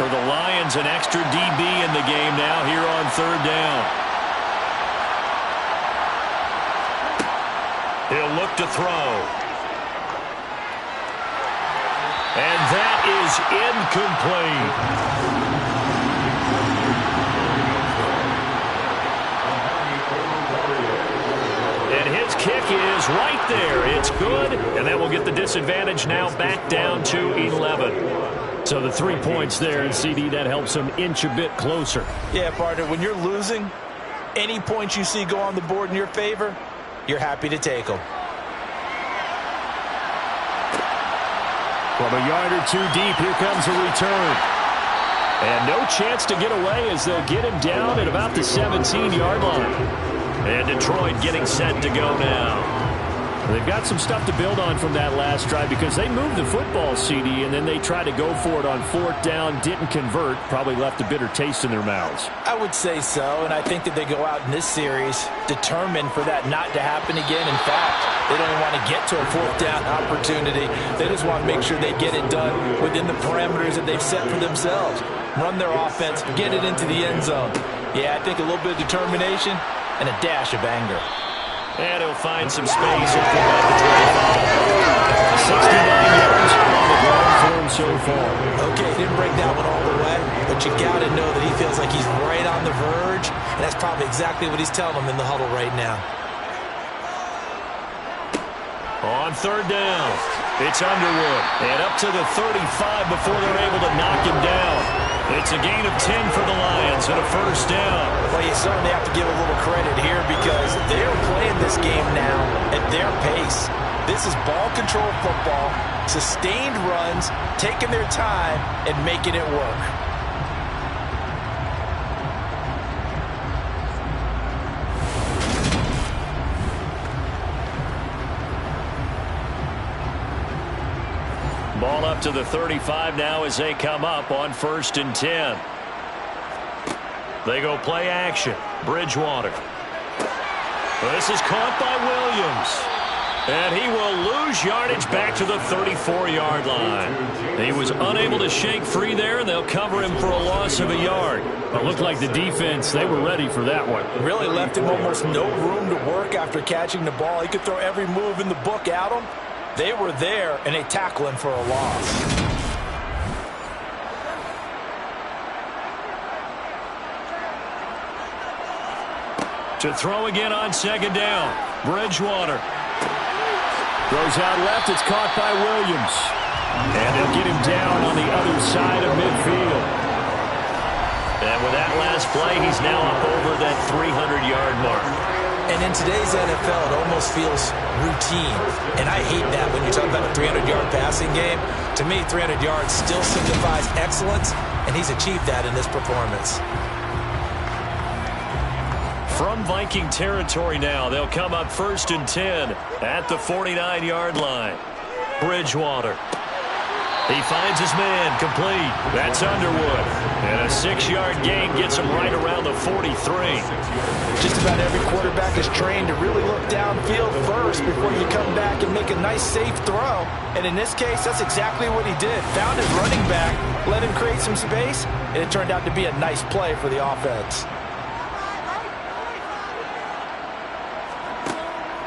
For the Lions, an extra DB in the game now here on 3rd down. He'll look to throw. And that is incomplete. And his kick is right there. It's good. And that will get the disadvantage now back down to 11. So the 3 points there, and CD, that helps them inch a bit closer. Yeah, partner, when you're losing, any points you see go on the board in your favor, you're happy to take them. From a yard or 2 deep, here comes a return. And no chance to get away as they'll get him down at about the 17-yard line. And Detroit getting set to go now. They've got some stuff to build on from that last drive because they moved the football, CD, and then they tried to go for it on 4th down, didn't convert, probably left a bitter taste in their mouths. I would say so, and I think that they go out in this series determined for that not to happen again. In fact, they don't even want to get to a 4th down opportunity. They just want to make sure they get it done within the parameters that they've set for themselves. Run their offense, get it into the end zone. Yeah, I think a little bit of determination and a dash of anger. And he'll find some space and come out the 25. 69 yards on the ground for him so far. Okay, didn't break that one all the way, but you got to know that he feels like he's right on the verge, and that's probably exactly what he's telling them in the huddle right now. On 3rd down, it's Underwood. And up to the 35 before they're able to knock him down. It's a gain of 10 for the Lions and a first down. Well, you certainly have to give a little credit here because they're playing this game now at their pace. This is ball control football, sustained runs, taking their time, and making it work. Ball up to the 35 now as they come up on 1st and 10. They go play action. Bridgewater. This is caught by Williams. And he will lose yardage back to the 34-yard line. He was unable to shake free there, and they'll cover him for a loss of a yard. It looked like the defense, they were ready for that one. Really left him almost no room to work after catching the ball. He could throw every move in the book at him. They were there, and they tackle him for a loss. To throw again on second down. Bridgewater. Throws out left. It's caught by Williams. And they'll get him down on the other side of midfield. And with that last play, he's now up over that 300-yard mark. And in today's NFL, it almost feels routine. And I hate that when you talk about a 300-yard passing game. To me, 300 yards still signifies excellence, and he's achieved that in this performance. From Viking territory now, they'll come up 1st and 10 at the 49-yard line. Bridgewater. He finds his man, complete. That's Underwood. And a 6-yard gain gets him right around the 43. Just about every quarterback is trained to really look downfield first before you come back and make a nice, safe throw. And in this case, that's exactly what he did. Found his running back, let him create some space, and it turned out to be a nice play for the offense.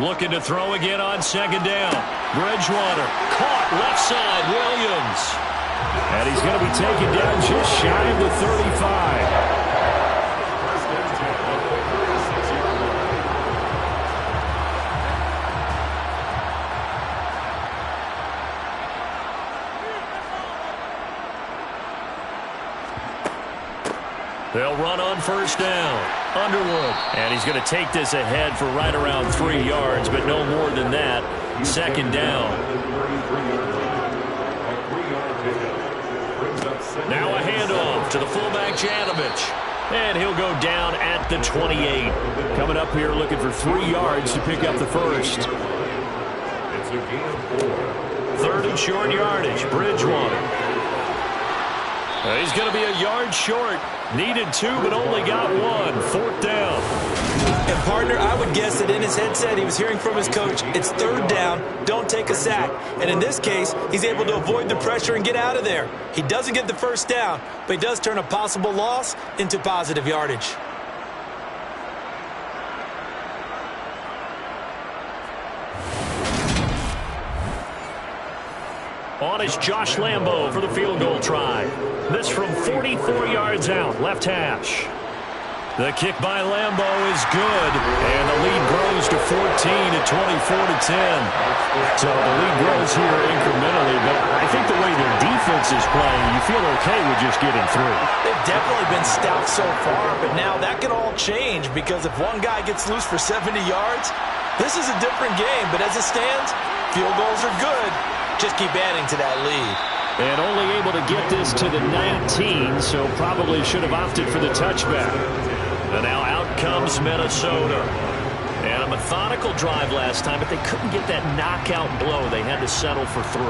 Looking to throw again on second down. Bridgewater caught left side. Williams. And he's going to be taken down just shy of the 35. They'll run on first down. Underwood. And he's going to take this ahead for right around 3 yards, but no more than that. Second down. Now a handoff to the fullback, Janovich. And he'll go down at the 28. Coming up here looking for 3 yards to pick up the first. It's a gain of 4. 3rd and short yardage. Bridgewater. He's going to be a yard short. Needed 2, but only got 1. 4th down. And, partner, I would guess that in his headset he was hearing from his coach, it's 3rd down, don't take a sack. And in this case, he's able to avoid the pressure and get out of there. He doesn't get the first down, but he does turn a possible loss into positive yardage. On is Josh Lambo for the field goal try. This from 44 yards out, left hash. The kick by Lambo is good, and the lead grows to 14 at 24-10. So the lead grows here incrementally, but I think the way their defense is playing, you feel okay with just getting through. They've definitely been stout so far, but now that can all change because if one guy gets loose for 70 yards, this is a different game. But as it stands, field goals are good. Just keep adding to that lead. And only able to get this to the 19, so probably should have opted for the touchback. And now out comes Minnesota. And a methodical drive last time, but they couldn't get that knockout blow. They had to settle for 3.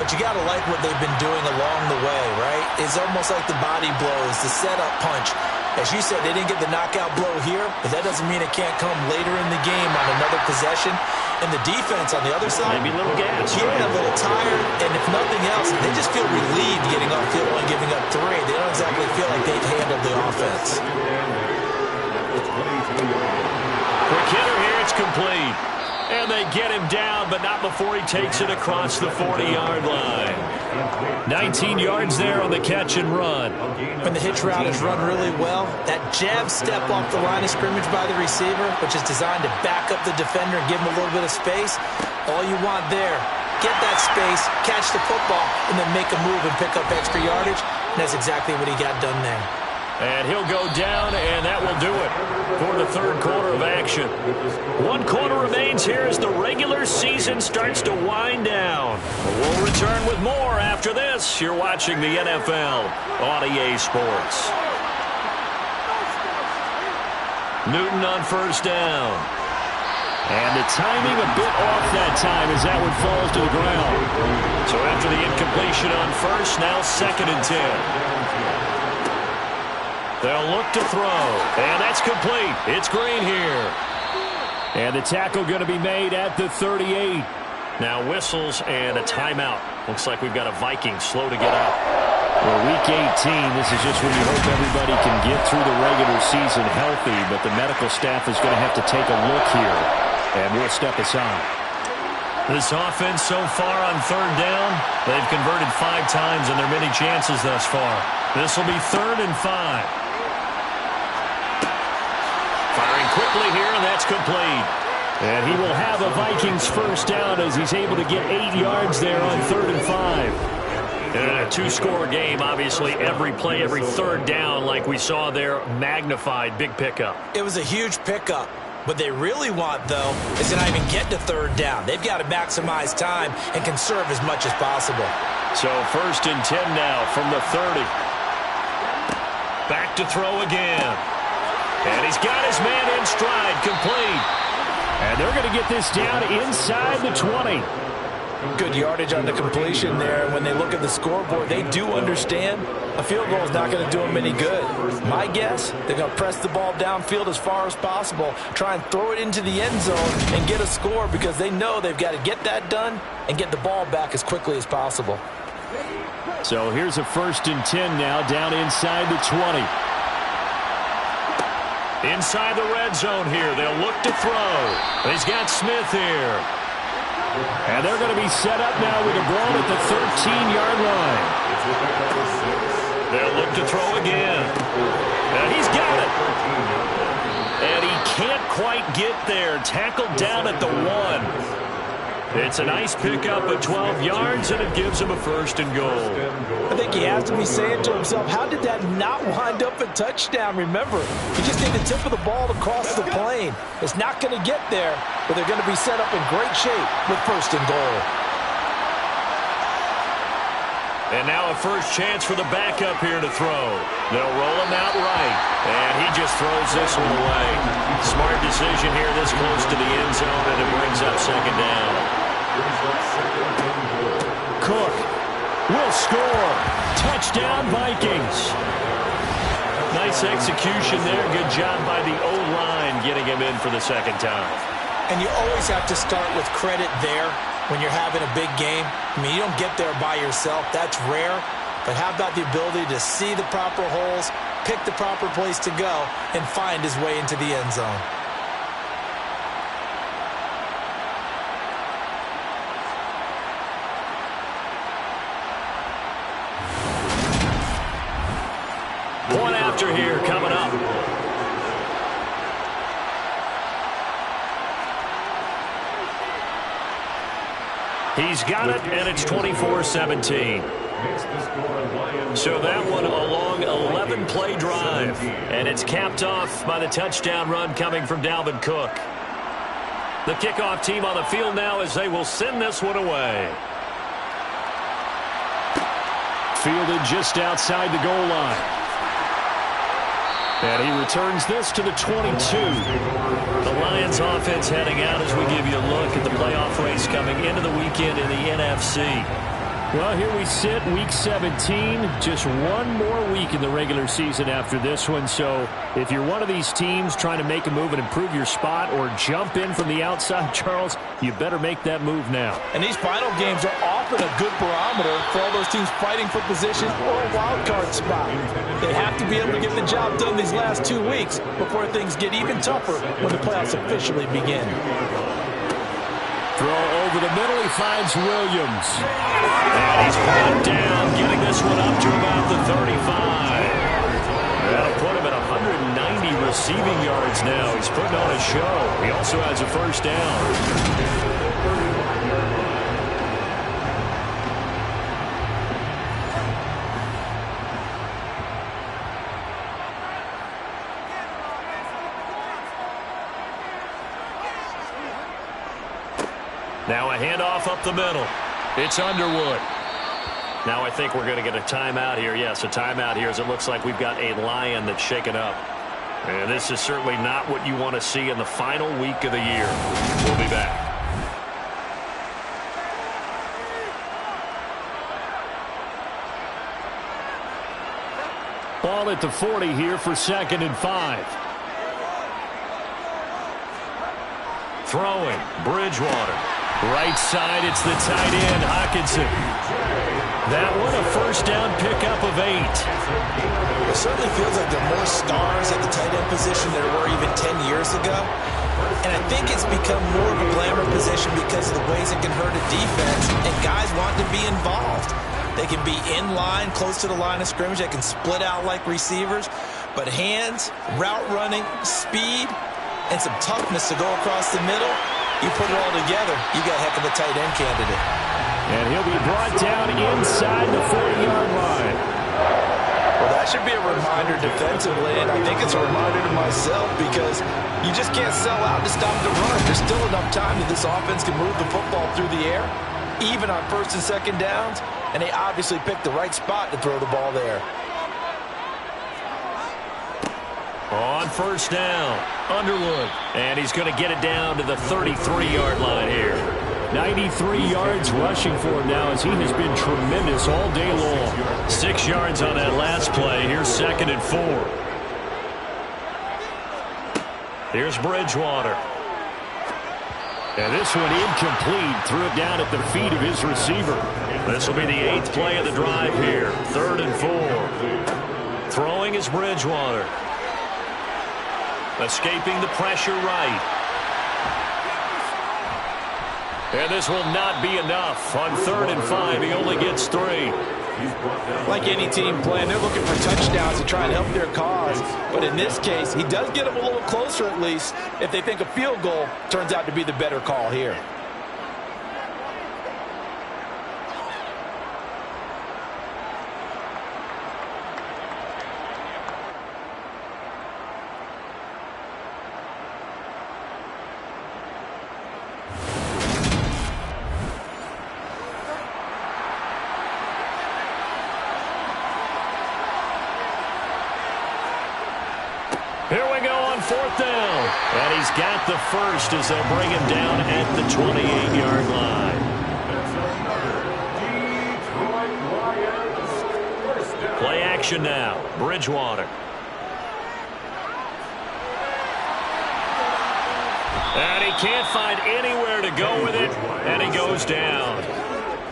But you got to like what they've been doing along the way, right? It's almost like the body blows, the setup punch. As you said, they didn't get the knockout blow here, but that doesn't mean it can't come later in the game on another possession. And the defense on the other side, maybe a little gas. Yeah, a little tired. And if nothing else, they just feel relieved getting off field and giving up 3. They don't exactly feel like they've handled the offense. Quick hitter here, it's complete. And they get him down, but not before he takes it across the 40-yard line. 19 yards there on the catch and run. When the hitch route is run really well, that jab step off the line of scrimmage by the receiver, which is designed to back up the defender and give him a little bit of space, all you want there, get that space, catch the football, and then make a move and pick up extra yardage. And that's exactly what he got done there. And he'll go down, and that will do it for the 3rd quarter of action. 1 quarter remains here as the regular season starts to wind down. We'll return with more after this. You're watching the NFL on EA Sports. Newton on first down. And the timing a bit off that time as that one falls to the ground. So after the incompletion on first, now 2nd and 10. They'll look to throw, and that's complete. It's Green here. And the tackle going to be made at the 38. Now whistles and a timeout. Looks like we've got a Viking slow to get up. Well, Week 18, this is just when you hope everybody can get through the regular season healthy, but the medical staff is going to have to take a look here, and we'll step aside. This offense so far on third down, they've converted 5 times in their many chances thus far. This will be 3rd and 5. Firing quickly here, and that's complete. And he will have a Vikings first down as he's able to get 8 yards there on 3rd and 5. In a 2-score game, obviously every play, every third down, like we saw there, magnified, big pickup. It was a huge pickup. What they really want, though, is to not even get to third down. They've got to maximize time and conserve as much as possible. So 1st and 10 now from the 30. Back to throw again. And he's got his man in stride, complete. And they're going to get this down inside the 20. Good yardage on the completion there. When they look at the scoreboard, they do understand a field goal is not going to do them any good. My guess, they're going to press the ball downfield as far as possible, try and throw it into the end zone and get a score because they know they've got to get that done and get the ball back as quickly as possible. So here's a 1st and 10 now down inside the 20. Inside the red zone here. They'll look to throw. He's got Smith here. And they're going to be set up now with a ball at the 13-yard line. They'll look to throw again. And he's got it. And he can't quite get there. Tackled down at the 1. It's a nice pickup at 12 yards, and it gives him a 1st and goal. I think he has to be saying to himself, how did that not wind up a touchdown? Remember, he just need the tip of the ball to cross the plane. It's not going to get there, but they're going to be set up in great shape with 1st and goal. And now a first chance for the backup here to throw. They'll roll him out right, and he just throws this one away. Smart decision here this close to the end zone, and it brings up 2nd down. Cook will score. Touchdown, Vikings. Nice execution there. Good job by the O-line getting him in for the 2nd time. And you always have to start with credit there when you're having a big game. I mean, you don't get there by yourself. That's rare. But how about the ability to see the proper holes, pick the proper place to go, and find his way into the end zone? Point after here coming up. He's got it, and it's 24-17. So that one a long 11-play drive. And it's capped off by the touchdown run coming from Dalvin Cook. The kickoff team on the field now as they will send this one away. Fielded just outside the goal line. And he returns this to the 22. The Lions offense heading out as we give you a look at the playoff race coming into the weekend in the NFC. Well, here we sit, Week 17, just one more week in the regular season after this one. So if you're one of these teams trying to make a move and improve your spot or jump in from the outside, Charles, you better make that move now. And these final games are often a good barometer for all those teams fighting for position or a wild card spot. They have to be able to get the job done these last 2 weeks before things get even tougher when the playoffs officially begin. Throw over the middle, he finds Williams. And he's brought down, getting this one up to about the 35. That'll put him at 190 receiving yards now. He's putting on a show. He also has a first down. Now a handoff up the middle. It's Underwood. Now I think we're going to get a timeout here. Yes, a timeout here as it looks like we've got a Lion that's shaken up. And this is certainly not what you want to see in the final week of the year. We'll be back. Ball at the 40 here for 2nd and 5. throwing, Bridgewater. Right side, it's the tight end, Hockenson. That one, a first down pickup of 8. It certainly feels like there are more stars at the tight end position than there were even 10 years ago. And I think it's become more of a glamour position because of the ways it can hurt a defense, and guys want to be involved. They can be in line, close to the line of scrimmage. They can split out like receivers. But hands, route running, speed, and some toughness to go across the middle, you put it all together, you got a heck of a tight end candidate. And he'll be brought down inside the 40-yard line. Well, that should be a reminder defensively, and I think it's a reminder to myself because you just can't sell out to stop the run. There's still enough time that this offense can move the football through the air, even on first and second downs, and they obviously picked the right spot to throw the ball there. On first down, Underwood. And he's going to get it down to the 33-yard line here. 93 yards rushing for him now as he has been tremendous all day long. 6 yards on that last play. Here's 2nd and 4. Here's Bridgewater. And this one incomplete. Threw it down at the feet of his receiver. This will be the 8th play of the drive here. 3rd and 4. Throwing is Bridgewater. Escaping the pressure right. And this will not be enough. On 3rd and 5, he only gets 3. Like any team playing, they're looking for touchdowns to try and help their cause. But in this case, he does get them a little closer at least if they think a field goal turns out to be the better call here. Here we go on 4th down. And he's got the first as they'll bring him down at the 28-yard line. Play action now. Bridgewater. And he can't find anywhere to go with it. And he goes down.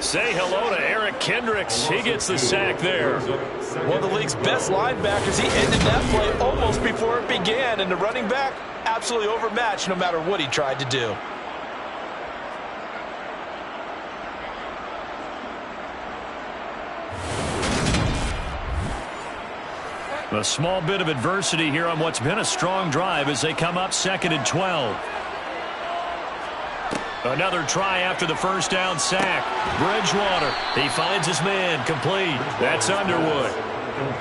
Say hello to Eric Kendricks. He gets the sack there. One of the league's best linebackers. He ended that play almost before it began. And the running back, absolutely overmatched no matter what he tried to do. A small bit of adversity here on what's been a strong drive as they come up 2nd and 12. Another try after the first down sack. Bridgewater. He finds his man. Complete. That's Underwood.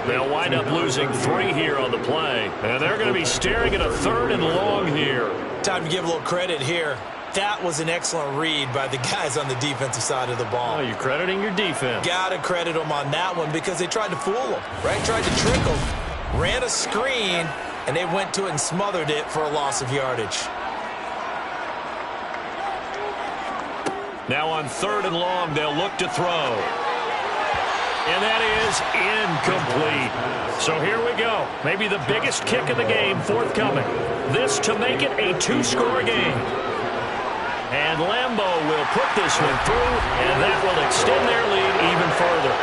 They'll wind up losing 3 here on the play. And they're going to be staring at a 3rd and long here. Time to give a little credit here. That was an excellent read by the guys on the defensive side of the ball. Oh, you're crediting your defense. Got to credit them on that one because they tried to fool them, right? Tried to trick them. Ran a screen, and they went to it and smothered it for a loss of yardage. Now on 3rd and long, they'll look to throw. And that is incomplete. So here we go. Maybe the biggest kick of the game forthcoming. This to make it a 2-score game. And Lambeau will put this one through, and that will extend their lead even further.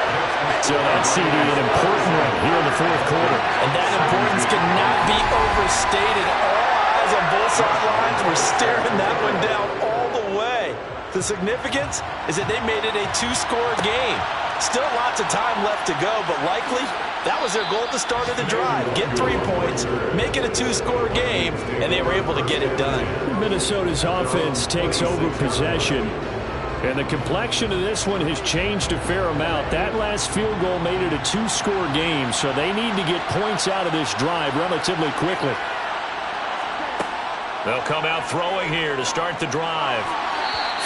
So that's CD, an important one here in the 4th quarter. And that importance cannot be overstated. All eyes on both sidelines were staring that one down all the way. The significance is that they made it a 2-score game. Still lots of time left to go, but likely that was their goal at the start of the drive. Get 3 points, make it a 2-score game, and they were able to get it done. Minnesota's offense takes over possession, and the complexion of this one has changed a fair amount. That last field goal made it a 2-score game, so they need to get points out of this drive relatively quickly. They'll come out throwing here to start the drive.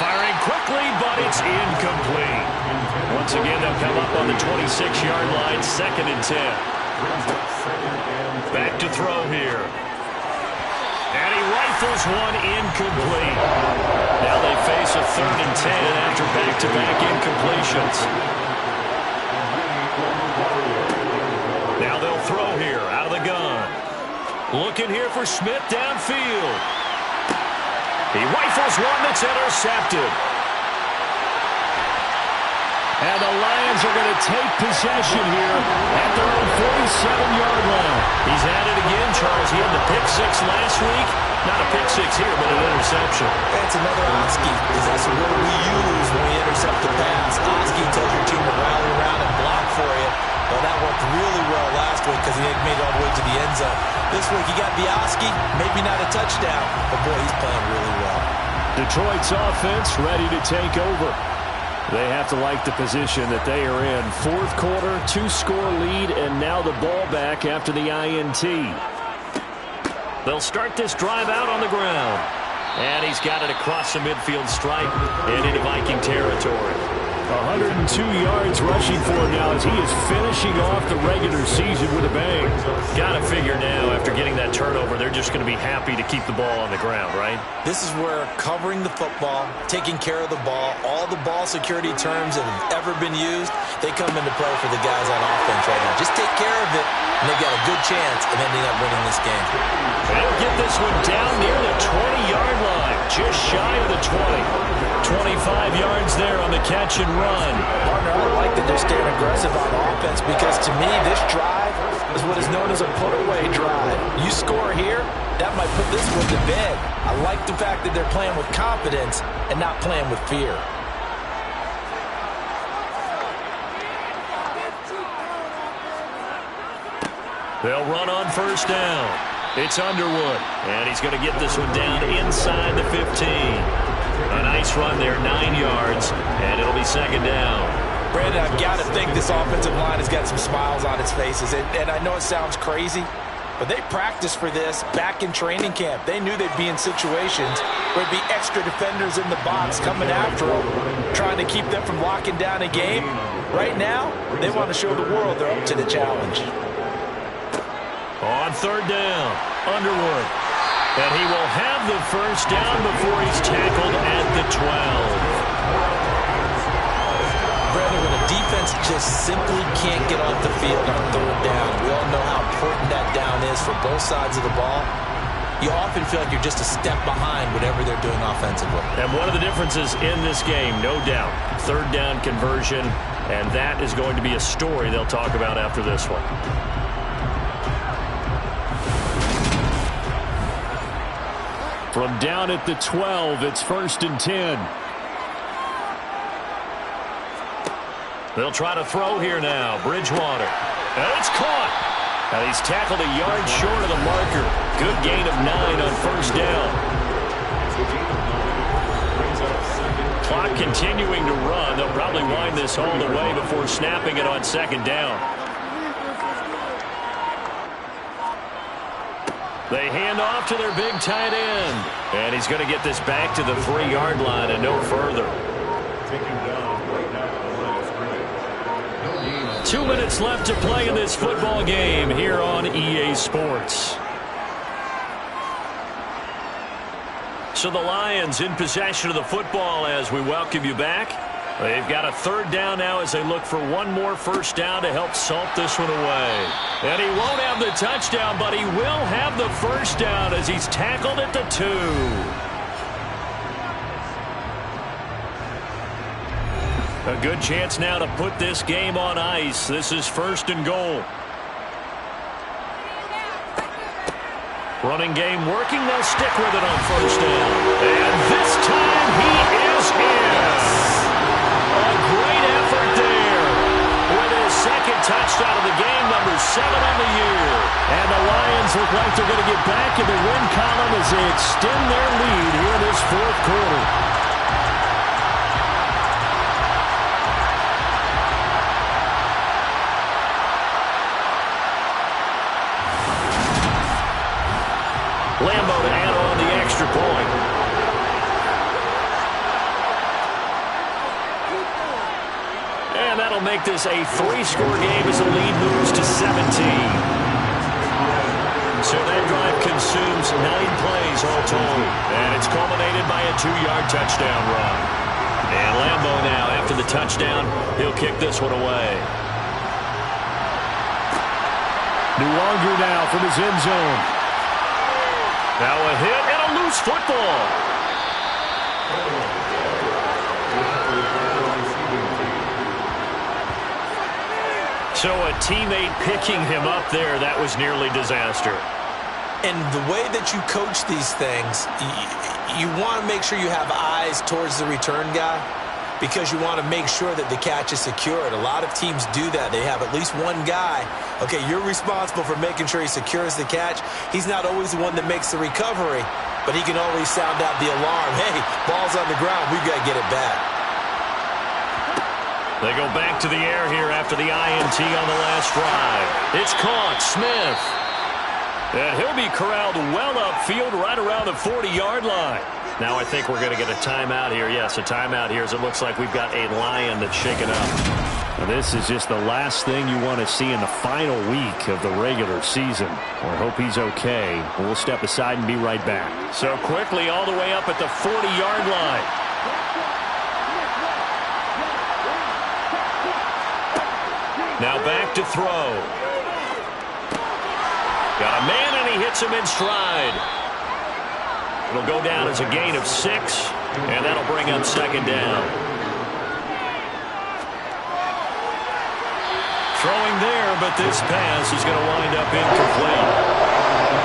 Firing quickly, but it's incomplete. Once again, they'll come up on the 26-yard line, 2nd and 10. Back to throw here. And he rifles one incomplete. Now they face a 3rd and 10 after back-to-back incompletions. Now they'll throw here out of the gun. Looking here for Smith downfield. He rifles one that's intercepted. And the Lions are going to take possession here at their own 47-yard line. He's at it again, Charles. He had the pick six last week. Not a pick six here, but an interception. It's another Oski. That's the word we use when we intercept the pass. Oski tells your team to rally around and block for you. Well, that worked really well last week because he made it all the way to the end zone. This week he got the Oski, maybe not a touchdown, but boy, he's playing really well. Detroit's offense ready to take over. They have to like the position that they are in. Fourth quarter, 2-score lead, and now the ball back after the INT. They'll start this drive out on the ground. And he's got it across the midfield stripe and into Viking territory. 102 yards rushing for him now as he is finishing off the regular season with a bang. Got to figure now, after getting that turnover, they're just going to be happy to keep the ball on the ground, right? This is where covering the football, taking care of the ball, all the ball security terms that have ever been used, they come into play for the guys on offense right now. Just take care of it, and they've got a good chance of ending up winning this game. They'll get this one down near the 20-yard line, just shy of the 20. 25 yards there on the catch and run. Partner, I like that they're staying aggressive on offense because to me, this drive is what is known as a put-away drive. You score here, that might put this one to bed. I like the fact that they're playing with confidence and not playing with fear. They'll run on first down. It's Underwood, and he's going to get this one down inside the 15. A nice run there, 9 yards, and it'll be second down. Brandon, I've got to think this offensive line has got some smiles on its faces. And I know it sounds crazy, but they practiced for this back in training camp. They knew they'd be in situations where there'd be extra defenders in the box coming after them, trying to keep them from locking down a game. Right now, they want to show the world they're up to the challenge. On third down, Underwood. And he will have the first down before he's tackled at the 12. Brandon, when a defense just simply can't get off the field on third down, we all know how important that down is for both sides of the ball. You often feel like you're just a step behind whatever they're doing offensively. And one of the differences in this game, no doubt, third down conversion, and that is going to be a story they'll talk about after this one. From down at the 12, it's 1st and 10. They'll try to throw here now. Bridgewater. And it's caught. And he's tackled a yard short of the marker. Good gain of 9 on first down. Clock continuing to run. They'll probably wind this all the way before snapping it on second down. They hand off to their big tight end. And he's going to get this back to the 3-yard line and no further. 2 minutes left to play in this football game here on EA Sports. So the Lions in possession of the football as we welcome you back. They've got a third down now as they look for one more first down to help salt this one away. And he won't have the touchdown, but he will have the first down as he's tackled at the 2. A good chance now to put this game on ice. This is 1st and goal. Running game working. They'll stick with it on first down. And this time he is in. A great effort there with his second touchdown of the game, number 7 on the year. And the Lions look like they're going to get back in the win column as they extend their lead here in this fourth quarter. Lambo to add on the extra point. And that'll make this a 3-score game as the lead moves to 17. So that drive consumes 9 plays all told. And it's culminated by a 2-yard touchdown run. And Lambo now, after the touchdown, he'll kick this one away. No longer now from his end zone. Now a hit and a loose football. So a teammate picking him up there, that was nearly disaster. And the way that you coach these things, you want to make sure you have eyes towards the return guy because you want to make sure that the catch is secured. A lot of teams do that. They have at least one guy. Okay, you're responsible for making sure he secures the catch. He's not always the one that makes the recovery, but he can always sound out the alarm. Hey, ball's on the ground. We've got to get it back. They go back to the air here after the INT on the last drive. It's caught. Smith. And he'll be corralled well upfield right around the 40-yard line. Now I think we're going to get a timeout here. Yes, a timeout here as it looks like we've got a Lion that's shaken up. Now, this is just the last thing you want to see in the final week of the regular season. I hope he's okay. We'll step aside and be right back. So quickly all the way up at the 40-yard line. Now back to throw. Got a man, and he hits him in stride. It'll go down as a gain of 6, and that'll bring up second down. Throwing there, but this pass is going to wind up incomplete.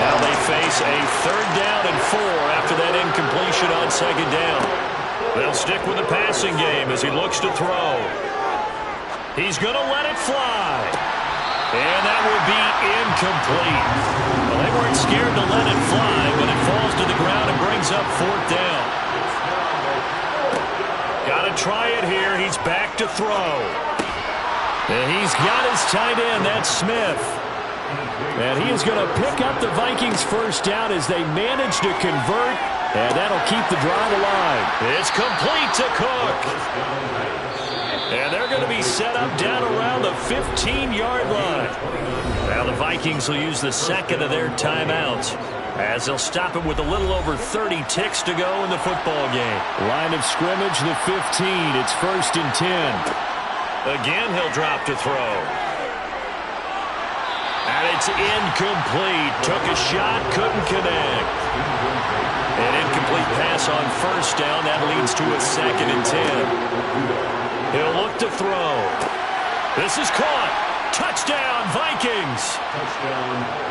Now they face a 3rd down and 4 after that incompletion on second down. They'll stick with the passing game as he looks to throw. He's going to let it fly. And that will be incomplete. Well, they weren't scared to let it fly, but it falls to the ground and brings up 4th down. Got to try it here. He's back to throw. And he's got his tight end. That's Smith. And he is going to pick up the Vikings' first down as they manage to convert. And that'll keep the drive alive. It's complete to Cook. And they're going to be set up down around the 15-yard line. Now the Vikings will use the second of their timeouts as they'll stop it with a little over 30 ticks to go in the football game. Line of scrimmage, the 15. It's 1st and 10. Again, he'll drop to throw. And it's incomplete. Took a shot, couldn't connect. An incomplete pass on 1st down. That leads to a 2nd and 10. He'll look to throw. This is caught. Touchdown, Vikings.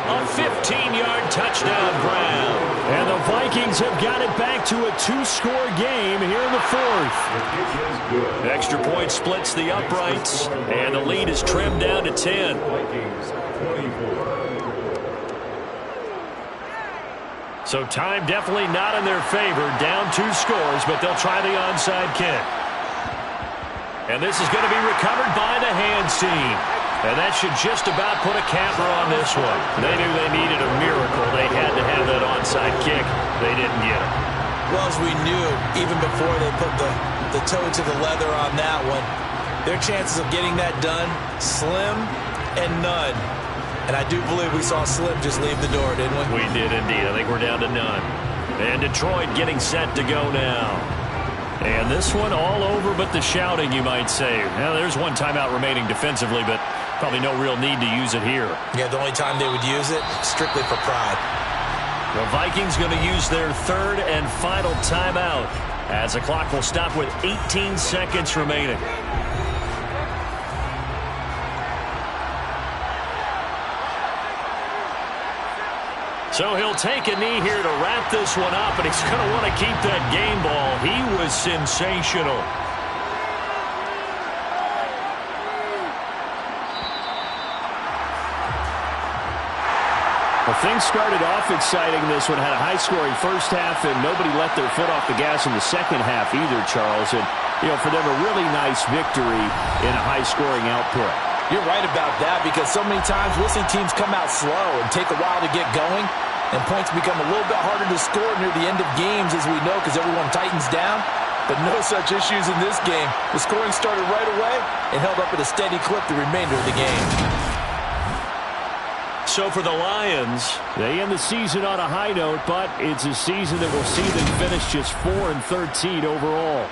A 15-yard touchdown grab. And the Vikings have got it back to a 2-score game here in the 4th. Extra point splits the uprights, and the lead is trimmed down to 10. Vikings 24. So time definitely not in their favor. Down 2 scores, but they'll try the onside kick. And this is going to be recovered by the hands team. And that should just about put a capper on this one. They knew they needed a miracle. They had to have that onside kick. They didn't get it. Well, as we knew, even before they put the toe to the leather on that one, their chances of getting that done, slim and none. And I do believe we saw Slim just leave the door, didn't we? We did indeed. I think we're down to none. And Detroit getting set to go now. And this one all over but the shouting, you might say. Now, there's one timeout remaining defensively, but probably no real need to use it here. Yeah, the only time they would use it, strictly for pride. The Vikings going to use their 3rd and final timeout as the clock will stop with 18 seconds remaining. So he'll take a knee here to wrap this one up, and he's going to want to keep that game ball. He was sensational. Well, things started off exciting. This one had a high-scoring first half, and nobody let their foot off the gas in the second half either, Charles. And, you know, for them, a really nice victory in a high-scoring output. You're right about that because so many times we'll see teams come out slow and take a while to get going, and points become a little bit harder to score near the end of games, as we know, because everyone tightens down. But no such issues in this game. The scoring started right away and held up at a steady clip the remainder of the game. So for the Lions, they end the season on a high note, but it's a season that will see them finish just 4-13 overall.